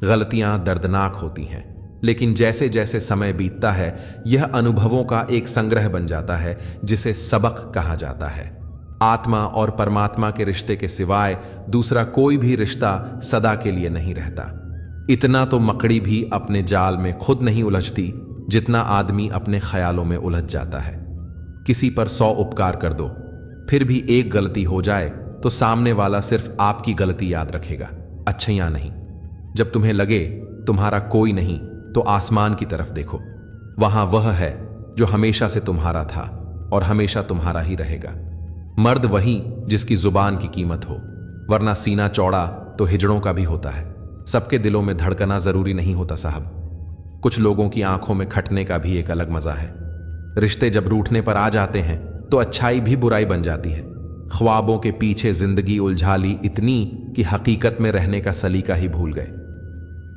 गलतियां दर्दनाक होती हैं, लेकिन जैसे जैसे समय बीतता है यह अनुभवों का एक संग्रह बन जाता है, जिसे सबक कहा जाता है। आत्मा और परमात्मा के रिश्ते के सिवाय दूसरा कोई भी रिश्ता सदा के लिए नहीं रहता। इतना तो मकड़ी भी अपने जाल में खुद नहीं उलझती जितना आदमी अपने ख्यालों में उलझ जाता है। किसी पर 100 उपकार कर दो, फिर भी एक गलती हो जाए तो सामने वाला सिर्फ आपकी गलती याद रखेगा, अच्छाइयां नहीं। जब तुम्हें लगे तुम्हारा कोई नहीं, तो आसमान की तरफ देखो, वहां वह है जो हमेशा से तुम्हारा था और हमेशा तुम्हारा ही रहेगा। मर्द वही जिसकी जुबान की कीमत हो, वरना सीना चौड़ा तो हिजड़ों का भी होता है। सबके दिलों में धड़कना जरूरी नहीं होता साहब। कुछ लोगों की आंखों में खटने का भी एक अलग मजा है। रिश्ते जब रूठने पर आ जाते हैं तो अच्छाई भी बुराई बन जाती है। ख्वाबों के पीछे जिंदगी उलझा ली इतनी कि हकीकत में रहने का सलीका ही भूल गए।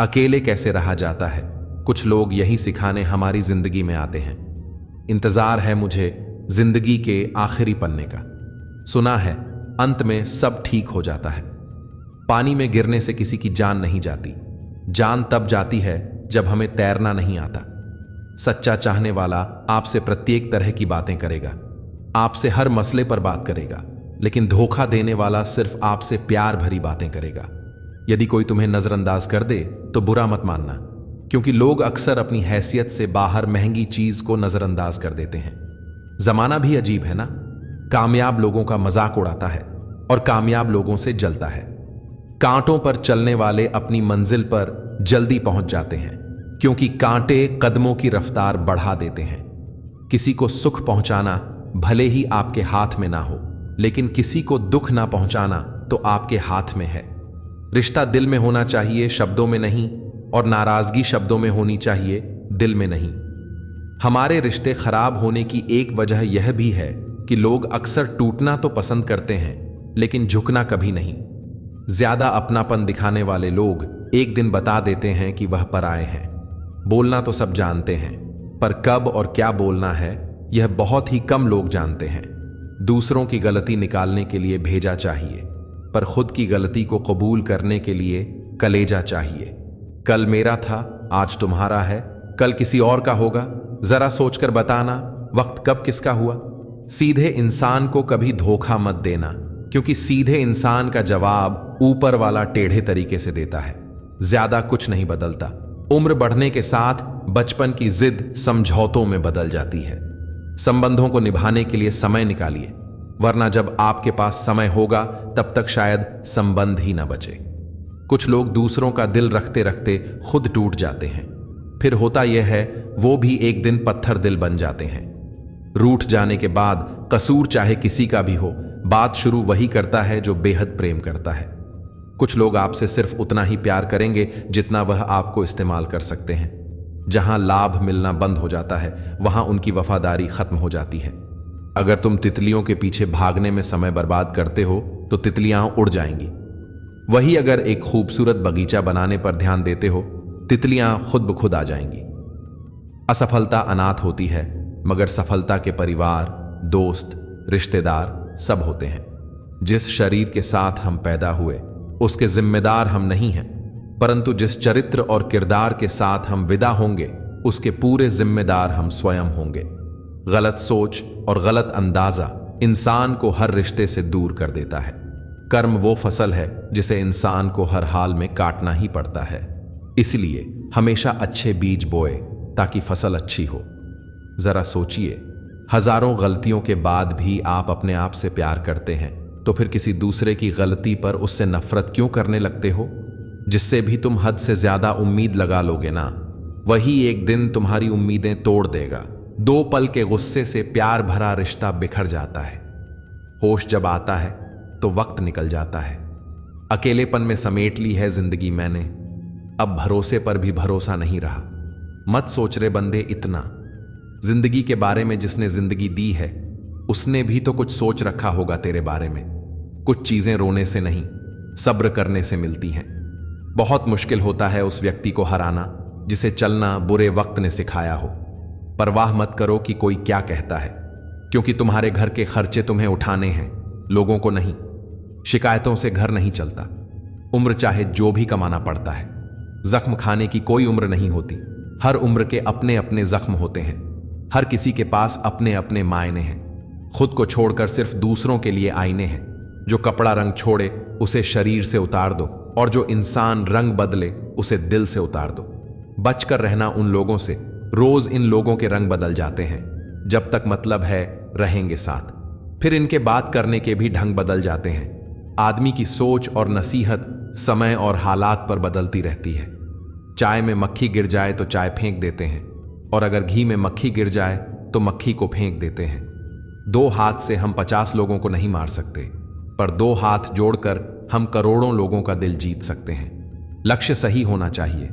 अकेले कैसे रहा जाता है, कुछ लोग यही सिखाने हमारी जिंदगी में आते हैं। इंतजार है मुझे जिंदगी के आखिरी पन्ने का। सुना है अंत में सब ठीक हो जाता है। पानी में गिरने से किसी की जान नहीं जाती, जान तब जाती है जब हमें तैरना नहीं आता। सच्चा चाहने वाला आपसे प्रत्येक तरह की बातें करेगा, आपसे हर मसले पर बात करेगा, लेकिन धोखा देने वाला सिर्फ आपसे प्यार भरी बातें करेगा। यदि कोई तुम्हें नजरअंदाज कर दे तो बुरा मत मानना, क्योंकि लोग अक्सर अपनी हैसियत से बाहर महंगी चीज को नजरअंदाज कर देते हैं। जमाना भी अजीब है ना, कामयाब लोगों का मजाक उड़ाता है और कामयाब लोगों से जलता है। कांटों पर चलने वाले अपनी मंजिल पर जल्दी पहुंच जाते हैं, क्योंकि कांटे कदमों की रफ्तार बढ़ा देते हैं। किसी को सुख पहुंचाना भले ही आपके हाथ में ना हो, लेकिन किसी को दुख ना पहुंचाना तो आपके हाथ में है। रिश्ता दिल में होना चाहिए, शब्दों में नहीं, और नाराजगी शब्दों में होनी चाहिए, दिल में नहीं। हमारे रिश्ते खराब होने की एक वजह यह भी है कि लोग अक्सर टूटना तो पसंद करते हैं, लेकिन झुकना कभी नहीं। ज्यादा अपनापन दिखाने वाले लोग एक दिन बता देते हैं कि वह पराए हैं। बोलना तो सब जानते हैं, पर कब और क्या बोलना है यह बहुत ही कम लोग जानते हैं। दूसरों की गलती निकालने के लिए भेजा चाहिए, पर खुद की गलती को कबूल करने के लिए कलेजा चाहिए। कल मेरा था, आज तुम्हारा है, कल किसी और का होगा। जरा सोचकर बताना वक्त कब किसका हुआ। सीधे इंसान को कभी धोखा मत देना, क्योंकि सीधे इंसान का जवाब ऊपर वाला टेढ़े तरीके से देता है। ज्यादा कुछ नहीं बदलता। उम्र बढ़ने के साथ बचपन की जिद समझौतों में बदल जाती है। संबंधों को निभाने के लिए समय निकालिए, वरना जब आपके पास समय होगा तब तक शायद संबंध ही ना बचे। कुछ लोग दूसरों का दिल रखते रखते खुद टूट जाते हैं। फिर होता यह है वो भी एक दिन पत्थर दिल बन जाते हैं। रूठ जाने के बाद कसूर चाहे किसी का भी हो, बात शुरू वही करता है जो बेहद प्रेम करता है। कुछ लोग आपसे सिर्फ उतना ही प्यार करेंगे जितना वह आपको इस्तेमाल कर सकते हैं। जहां लाभ मिलना बंद हो जाता है वहां उनकी वफादारी खत्म हो जाती है। अगर तुम तितलियों के पीछे भागने में समय बर्बाद करते हो तो तितलियां उड़ जाएंगी। वही अगर एक खूबसूरत बगीचा बनाने पर ध्यान देते हो, तितलियां खुद ब खुद आ जाएंगी। असफलता अनाथ होती है, मगर सफलता के परिवार, दोस्त, रिश्तेदार सब होते हैं। जिस शरीर के साथ हम पैदा हुए उसके जिम्मेदार हम नहीं हैं, परंतु जिस चरित्र और किरदार के साथ हम विदा होंगे उसके पूरे जिम्मेदार हम स्वयं होंगे। गलत सोच और गलत अंदाजा इंसान को हर रिश्ते से दूर कर देता है। कर्म वो फसल है जिसे इंसान को हर हाल में काटना ही पड़ता है। इसलिए हमेशा अच्छे बीज बोए ताकि फसल अच्छी हो। जरा सोचिए, हजारों गलतियों के बाद भी आप अपने आप से प्यार करते हैं, तो फिर किसी दूसरे की गलती पर उससे नफरत क्यों करने लगते हो? जिससे भी तुम हद से ज्यादा उम्मीद लगा लोगे ना, वही एक दिन तुम्हारी उम्मीदें तोड़ देगा। 2 पल के गुस्से से प्यार भरा रिश्ता बिखर जाता है। होश जब आता है तो वक्त निकल जाता है। अकेलेपन में समेट ली है जिंदगी मैंने, अब भरोसे पर भी भरोसा नहीं रहा। मत सोच रे बंदे इतना, जिंदगी के बारे में जिसने जिंदगी दी है उसने भी तो कुछ सोच रखा होगा तेरे बारे में। कुछ चीजें रोने से नहीं, सब्र करने से मिलती हैं। बहुत मुश्किल होता है उस व्यक्ति को हराना जिसे चलना बुरे वक्त ने सिखाया हो। परवाह मत करो कि कोई क्या कहता है, क्योंकि तुम्हारे घर के खर्चे तुम्हें उठाने हैं, लोगों को नहीं। शिकायतों से घर नहीं चलता, उम्र चाहे जो भी कमाना पड़ता है। जख्म खाने की कोई उम्र नहीं होती, हर उम्र के अपने अपने जख्म होते हैं। हर किसी के पास अपने अपने मायने हैं। खुद को छोड़कर सिर्फ दूसरों के लिए आईने हैं। जो कपड़ा रंग छोड़े उसे शरीर से उतार दो, और जो इंसान रंग बदले उसे दिल से उतार दो। बचकर रहना उन लोगों से, रोज इन लोगों के रंग बदल जाते हैं। जब तक मतलब है रहेंगे साथ, फिर इनके बात करने के भी ढंग बदल जाते हैं। आदमी की सोच और नसीहत समय और हालात पर बदलती रहती है। चाय में मक्खी गिर जाए तो चाय फेंक देते हैं, और अगर घी में मक्खी गिर जाए तो मक्खी को फेंक देते हैं। 2 हाथ से हम 50 लोगों को नहीं मार सकते, पर 2 हाथ जोड़कर हम करोड़ों लोगों का दिल जीत सकते हैं। लक्ष्य सही होना चाहिए।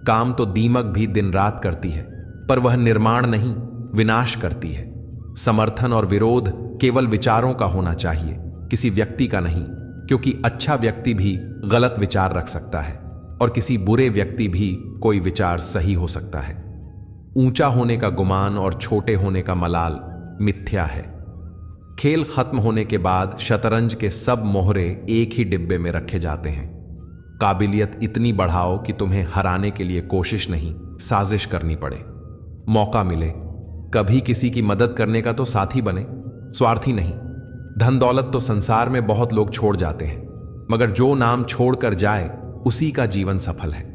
काम तो दीमक भी दिन रात करती है, पर वह निर्माण नहीं, विनाश करती है। समर्थन और विरोध केवल विचारों का होना चाहिए, किसी व्यक्ति का नहीं, क्योंकि अच्छा व्यक्ति भी गलत विचार रख सकता है, और किसी बुरे व्यक्ति भी कोई विचार सही हो सकता है। ऊंचा होने का गुमान और छोटे होने का मलाल मिथ्या है। खेल खत्म होने के बाद शतरंज के सब मोहरे एक ही डिब्बे में रखे जाते हैं। काबिलियत इतनी बढ़ाओ कि तुम्हें हराने के लिए कोशिश नहीं, साजिश करनी पड़े। मौका मिले कभी किसी की मदद करने का तो साथी बने, स्वार्थी नहीं। धन दौलत तो संसार में बहुत लोग छोड़ जाते हैं, मगर जो नाम छोड़कर जाए उसी का जीवन सफल है।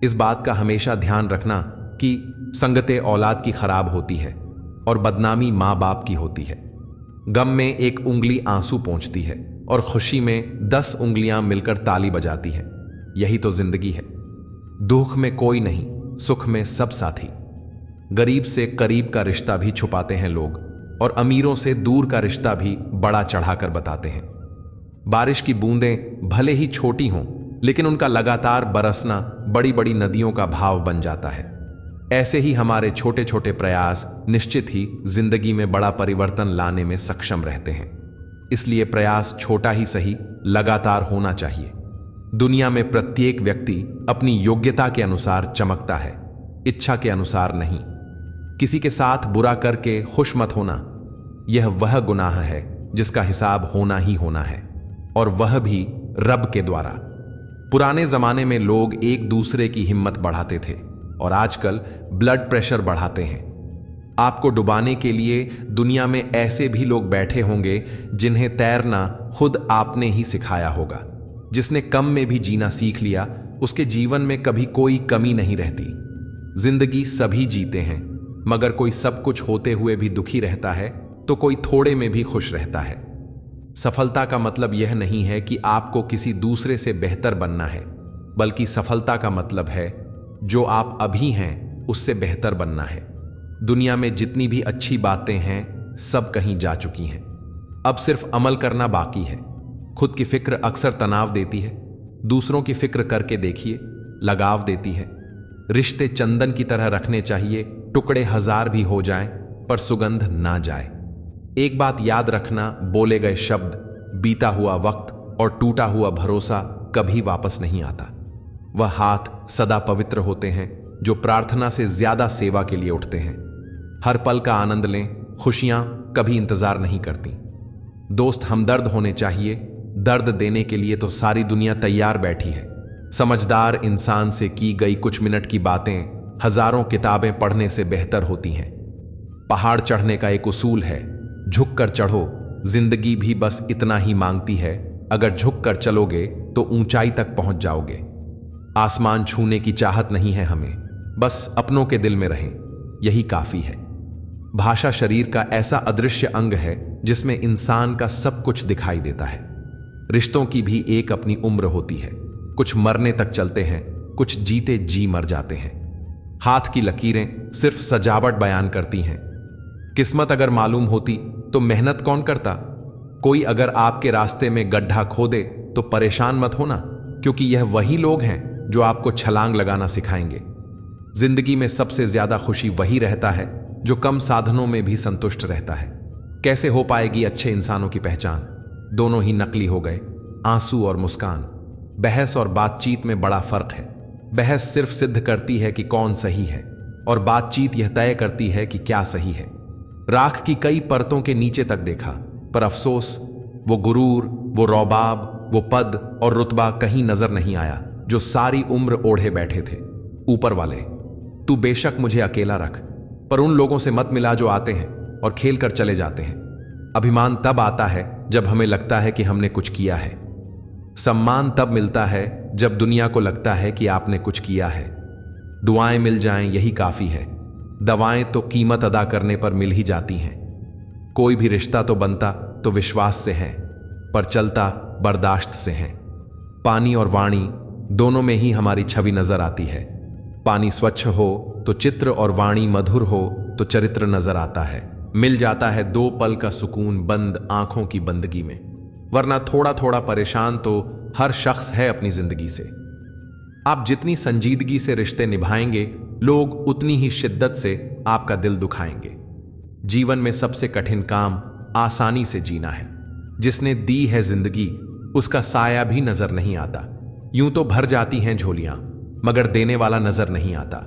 इस बात का हमेशा ध्यान रखना कि संगते औलाद की खराब होती है और बदनामी माँ बाप की होती है। गम में एक उंगली आंसू पोंछती है और खुशी में 10 उंगलियां मिलकर ताली बजाती है। यही तो जिंदगी है। दुख में कोई नहीं, सुख में सब साथी। गरीब से करीब का रिश्ता भी छुपाते हैं लोग, और अमीरों से दूर का रिश्ता भी बड़ा चढ़ाकर बताते हैं। बारिश की बूंदें भले ही छोटी हों, लेकिन उनका लगातार बरसना बड़ी बड़ी नदियों का भाव बन जाता है। ऐसे ही हमारे छोटे छोटे प्रयास निश्चित ही जिंदगी में बड़ा परिवर्तन लाने में सक्षम रहते हैं। इसलिए प्रयास छोटा ही सही, लगातार होना चाहिए। दुनिया में प्रत्येक व्यक्ति अपनी योग्यता के अनुसार चमकता है, इच्छा के अनुसार नहीं। किसी के साथ बुरा करके खुश मत होना, यह वह गुनाह है जिसका हिसाब होना ही होना है, और वह भी रब के द्वारा। पुराने जमाने में लोग एक दूसरे की हिम्मत बढ़ाते थे, और आजकल ब्लड प्रेशर बढ़ाते हैं। आपको डुबाने के लिए दुनिया में ऐसे भी लोग बैठे होंगे जिन्हें तैरना खुद आपने ही सिखाया होगा। जिसने कम में भी जीना सीख लिया, उसके जीवन में कभी कोई कमी नहीं रहती। जिंदगी सभी जीते हैं, मगर कोई सब कुछ होते हुए भी दुखी रहता है तो कोई थोड़े में भी खुश रहता है। सफलता का मतलब यह नहीं है कि आपको किसी दूसरे से बेहतर बनना है, बल्कि सफलता का मतलब है जो आप अभी हैं उससे बेहतर बनना है। दुनिया में जितनी भी अच्छी बातें हैं सब कहीं जा चुकी हैं, अब सिर्फ अमल करना बाकी है। खुद की फिक्र अक्सर तनाव देती है, दूसरों की फिक्र करके देखिए, लगाव देती है। रिश्ते चंदन की तरह रखने चाहिए, टुकड़े 1000 भी हो जाएं पर सुगंध ना जाए। एक बात याद रखना, बोले गए शब्द, बीता हुआ वक्त और टूटा हुआ भरोसा कभी वापस नहीं आता। वह हाथ सदा पवित्र होते हैं जो प्रार्थना से ज्यादा सेवा के लिए उठते हैं। हर पल का आनंद लें, खुशियां कभी इंतजार नहीं करती। दोस्त हमदर्द होने चाहिए, दर्द देने के लिए तो सारी दुनिया तैयार बैठी है। समझदार इंसान से की गई कुछ मिनट की बातें हजारों किताबें पढ़ने से बेहतर होती हैं। पहाड़ चढ़ने का एक उसूल है, झुक कर चढ़ो। जिंदगी भी बस इतना ही मांगती है, अगर झुक कर चलोगे तो ऊंचाई तक पहुंच जाओगे। आसमान छूने की चाहत नहीं है हमें, बस अपनों के दिल में रहें, यही काफी है। भाषा शरीर का ऐसा अदृश्य अंग है जिसमें इंसान का सब कुछ दिखाई देता है। रिश्तों की भी एक अपनी उम्र होती है। कुछ मरने तक चलते हैं, कुछ जीते जी मर जाते हैं। हाथ की लकीरें सिर्फ सजावट बयान करती हैं। किस्मत अगर मालूम होती तो मेहनत कौन करता। कोई अगर आपके रास्ते में गड्ढा खोदे तो परेशान मत होना, क्योंकि यह वही लोग हैं जो आपको छलांग लगाना सिखाएंगे। जिंदगी में सबसे ज्यादा खुशी वही रहता है जो कम साधनों में भी संतुष्ट रहता है। कैसे हो पाएगी अच्छे इंसानों की पहचान? दोनों ही नकली हो गए, आंसू और मुस्कान। बहस और बातचीत में बड़ा फर्क है। बहस सिर्फ सिद्ध करती है कि कौन सही है, और बातचीत यह तय करती है कि क्या सही है। राख की कई परतों के नीचे तक देखा, पर अफसोस वो गुरूर, वो रौबाब, वो पद और रुतबा कहीं नजर नहीं आया जो सारी उम्र ओढ़े बैठे थे। ऊपर वाले, तू बेशक मुझे अकेला रख, पर उन लोगों से मत मिला जो आते हैं और खेल कर चले जाते हैं। अभिमान तब आता है जब हमें लगता है कि हमने कुछ किया है। सम्मान तब मिलता है जब दुनिया को लगता है कि आपने कुछ किया है। दुआएं मिल जाएं यही काफी है, दवाएं तो कीमत अदा करने पर मिल ही जाती हैं। कोई भी रिश्ता तो बनता तो विश्वास से है, पर चलता बर्दाश्त से है। पानी और वाणी दोनों में ही हमारी छवि नजर आती है। पानी स्वच्छ हो तो चित्र, और वाणी मधुर हो तो चरित्र नजर आता है। मिल जाता है 2 पल का सुकून बंद आंखों की बंदगी में, वरना थोड़ा थोड़ा परेशान तो हर शख्स है अपनी जिंदगी से। आप जितनी संजीदगी से रिश्ते निभाएंगे, लोग उतनी ही शिद्दत से आपका दिल दुखाएंगे। जीवन में सबसे कठिन काम आसानी से जीना है। जिसने दी है जिंदगी, उसका साया भी नजर नहीं आता। यूं तो भर जाती हैं झोलियां, मगर देने वाला नजर नहीं आता।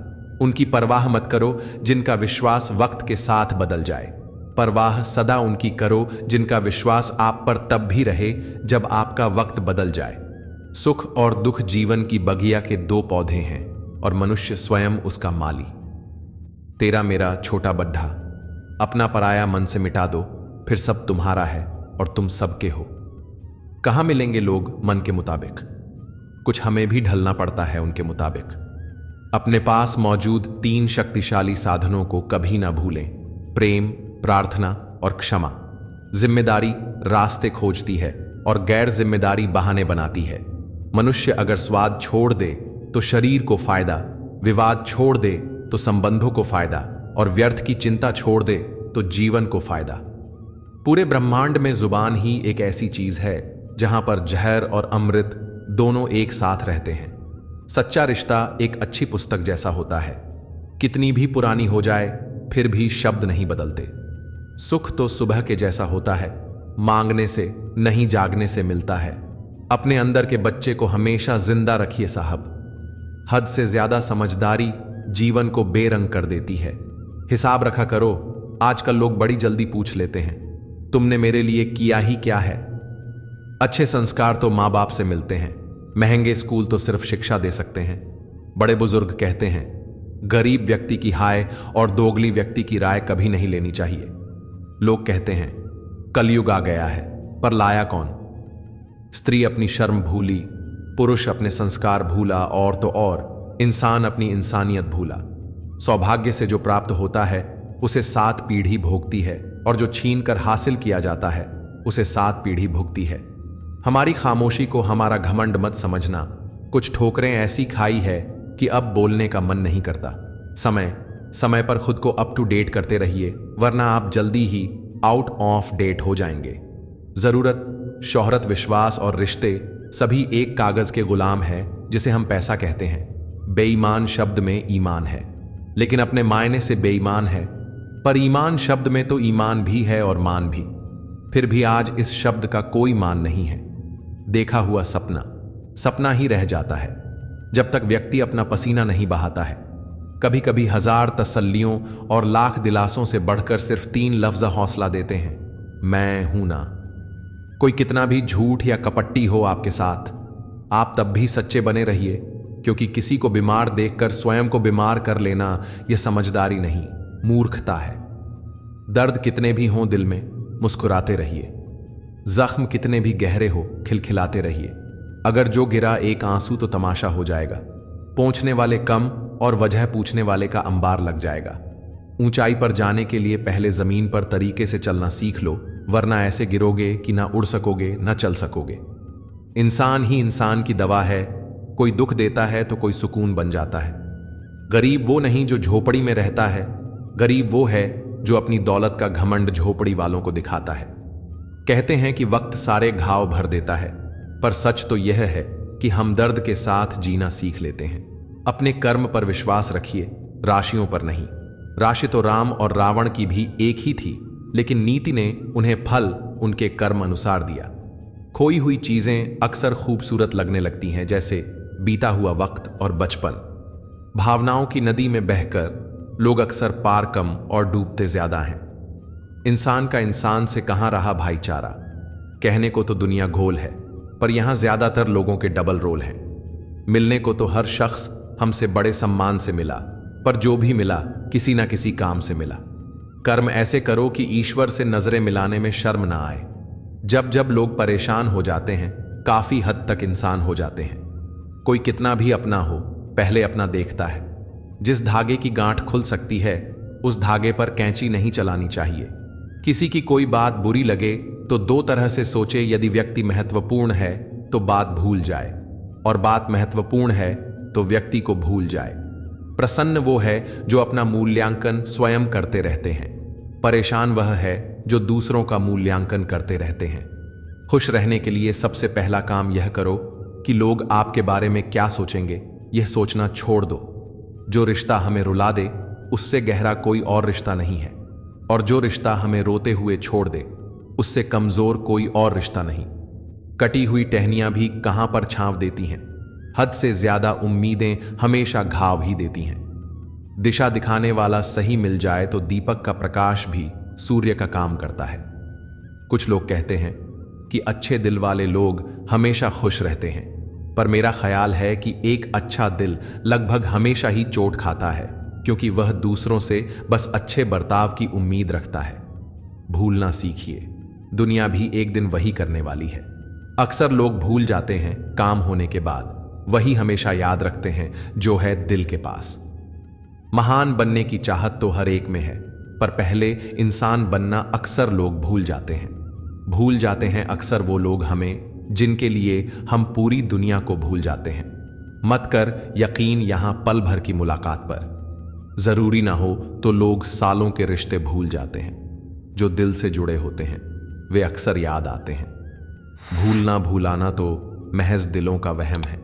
उनकी परवाह मत करो जिनका विश्वास वक्त के साथ बदल जाए। परवाह सदा उनकी करो जिनका विश्वास आप पर तब भी रहे जब आपका वक्त बदल जाए। सुख और दुख जीवन की बगिया के 2 पौधे हैं, और मनुष्य स्वयं उसका माली। तेरा मेरा छोटा बड्ढा, अपना पराया मन से मिटा दो, फिर सब तुम्हारा है और तुम सबके हो। कहां मिलेंगे लोग मन के मुताबिक? कुछ हमें भी ढलना पड़ता है उनके मुताबिक। अपने पास मौजूद 3 शक्तिशाली साधनों को कभी ना भूलें: प्रेम, प्रार्थना और क्षमा। जिम्मेदारी रास्ते खोजती है और गैर जिम्मेदारी बहाने बनाती है। मनुष्य अगर स्वाद छोड़ दे तो शरीर को फायदा, विवाद छोड़ दे तो संबंधों को फायदा, और व्यर्थ की चिंता छोड़ दे तो जीवन को फायदा। पूरे ब्रह्मांड में जुबान ही एक ऐसी चीज है जहां पर जहर और अमृत दोनों एक साथ रहते हैं। सच्चा रिश्ता एक अच्छी पुस्तक जैसा होता है। कितनी भी पुरानी हो जाए फिर भी शब्द नहीं बदलते। सुख तो सुबह के जैसा होता है, मांगने से नहीं जागने से मिलता है। अपने अंदर के बच्चे को हमेशा जिंदा रखिए साहब। हद से ज्यादा समझदारी जीवन को बेरंग कर देती है। हिसाब रखा करो। आजकल लोग बड़ी जल्दी पूछ लेते हैं, तुमने मेरे लिए किया ही क्या है। अच्छे संस्कार तो माँ बाप से मिलते हैं, महंगे स्कूल तो सिर्फ शिक्षा दे सकते हैं। बड़े बुजुर्ग कहते हैं, गरीब व्यक्ति की हाय और दोगली व्यक्ति की राय कभी नहीं लेनी चाहिए। लोग कहते हैं कलयुग आ गया है, पर लाया कौन? स्त्री अपनी शर्म भूली, पुरुष अपने संस्कार भूला, और तो और इंसान अपनी इंसानियत भूला। सौभाग्य से जो प्राप्त होता है उसे 7 पीढ़ी भोगती है, और जो छीन कर हासिल किया जाता है उसे 7 पीढ़ी भुगती है। हमारी खामोशी को हमारा घमंड मत समझना। कुछ ठोकरें ऐसी खाई है कि अब बोलने का मन नहीं करता। समय समय पर खुद को अप टू डेट करते रहिए, वरना आप जल्दी ही आउट ऑफ डेट हो जाएंगे। जरूरत, शोहरत, विश्वास और रिश्ते सभी एक कागज के गुलाम है जिसे हम पैसा कहते हैं। बेईमान शब्द में ईमान है, लेकिन अपने मायने से बेईमान है। पर ईमान शब्द में तो ईमान भी है और मान भी। फिर भी आज इस शब्द का कोई मान नहीं है। देखा हुआ सपना सपना ही रह जाता है जब तक व्यक्ति अपना पसीना नहीं बहाता है। कभी कभी 1000 तसल्लियों और लाख दिलासों से बढ़कर सिर्फ 3 लफ्ज़ हौसला देते हैं, मैं हूं ना। कोई कितना भी झूठ या कपट्टी हो आपके साथ, आप तब भी सच्चे बने रहिए, क्योंकि किसी को बीमार देखकर स्वयं को बीमार कर लेना यह समझदारी नहीं, मूर्खता है। दर्द कितने भी हों दिल में, मुस्कुराते रहिए। जख्म कितने भी गहरे हो, खिलखिलाते रहिए। अगर जो गिरा एक आंसू तो तमाशा हो जाएगा। पहुंचने वाले कम और वजह पूछने वाले का अंबार लग जाएगा। ऊंचाई पर जाने के लिए पहले जमीन पर तरीके से चलना सीख लो, वरना ऐसे गिरोगे कि ना उड़ सकोगे ना चल सकोगे। इंसान ही इंसान की दवा है, कोई दुख देता है तो कोई सुकून बन जाता है। गरीब वो नहीं जो झोपड़ी में रहता है, गरीब वो है जो अपनी दौलत का घमंड झोपड़ी वालों को दिखाता है। कहते हैं कि वक्त सारे घाव भर देता है, पर सच तो यह है कि हमदर्द के साथ जीना सीख लेते हैं। अपने कर्म पर विश्वास रखिए, राशियों पर नहीं। राशि तो राम और रावण की भी एक ही थी, लेकिन नीति ने उन्हें फल उनके कर्म अनुसार दिया। खोई हुई चीजें अक्सर खूबसूरत लगने लगती हैं, जैसे बीता हुआ वक्त और बचपन। भावनाओं की नदी में बहकर लोग अक्सर पार कम और डूबते ज्यादा हैं। इंसान का इंसान से कहां रहा भाईचारा। कहने को तो दुनिया घोल है, पर यहां ज्यादातर लोगों के डबल रोल हैं। मिलने को तो हर शख्स हमसे बड़े सम्मान से मिला, पर जो भी मिला किसी ना किसी काम से मिला। कर्म ऐसे करो कि ईश्वर से नजरें मिलाने में शर्म ना आए। जब जब लोग परेशान हो जाते हैं, काफी हद तक इंसान हो जाते हैं। कोई कितना भी अपना हो, पहले अपना देखता है। जिस धागे की गांठ खुल सकती है, उस धागे पर कैंची नहीं चलानी चाहिए। किसी की कोई बात बुरी लगे तो दो तरह से सोचे। यदि व्यक्ति महत्वपूर्ण है तो बात भूल जाए, और बात महत्वपूर्ण है तो व्यक्ति को भूल जाए। प्रसन्न वो है जो अपना मूल्यांकन स्वयं करते रहते हैं। परेशान वह है जो दूसरों का मूल्यांकन करते रहते हैं। खुश रहने के लिए सबसे पहला काम यह करो कि लोग आपके बारे में क्या सोचेंगे, यह सोचना छोड़ दो। जो रिश्ता हमें रुला दे, उससे गहरा कोई और रिश्ता नहीं है, और जो रिश्ता हमें रोते हुए छोड़ दे, उससे कमजोर कोई और रिश्ता नहीं। कटी हुई टहनियां भी कहां पर छांव देती हैं। हद से ज्यादा उम्मीदें हमेशा घाव ही देती हैं। दिशा दिखाने वाला सही मिल जाए तो दीपक का प्रकाश भी सूर्य का काम करता है। कुछ लोग कहते हैं कि अच्छे दिल वाले लोग हमेशा खुश रहते हैं, पर मेरा ख्याल है कि एक अच्छा दिल लगभग हमेशा ही चोट खाता है, क्योंकि वह दूसरों से बस अच्छे बर्ताव की उम्मीद रखता है। भूलना सीखिए, दुनिया भी एक दिन वही करने वाली है। अक्सर लोग भूल जाते हैं काम होने के बाद, वही हमेशा याद रखते हैं जो है दिल के पास। महान बनने की चाहत तो हर एक में है, पर पहले इंसान बनना अक्सर लोग भूल जाते हैं। भूल जाते हैं अक्सर वो लोग हमें जिनके लिए हम पूरी दुनिया को भूल जाते हैं। मत कर यकीन यहां पल भर की मुलाकात पर। जरूरी ना हो तो लोग सालों के रिश्ते भूल जाते हैं। जो दिल से जुड़े होते हैं वे अक्सर याद आते हैं। भूलना भूलाना तो महज दिलों का वहम है।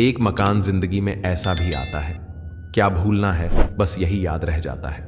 एक मकान जिंदगी में ऐसा भी आता है, क्या भूलना है, बस यही याद रह जाता है।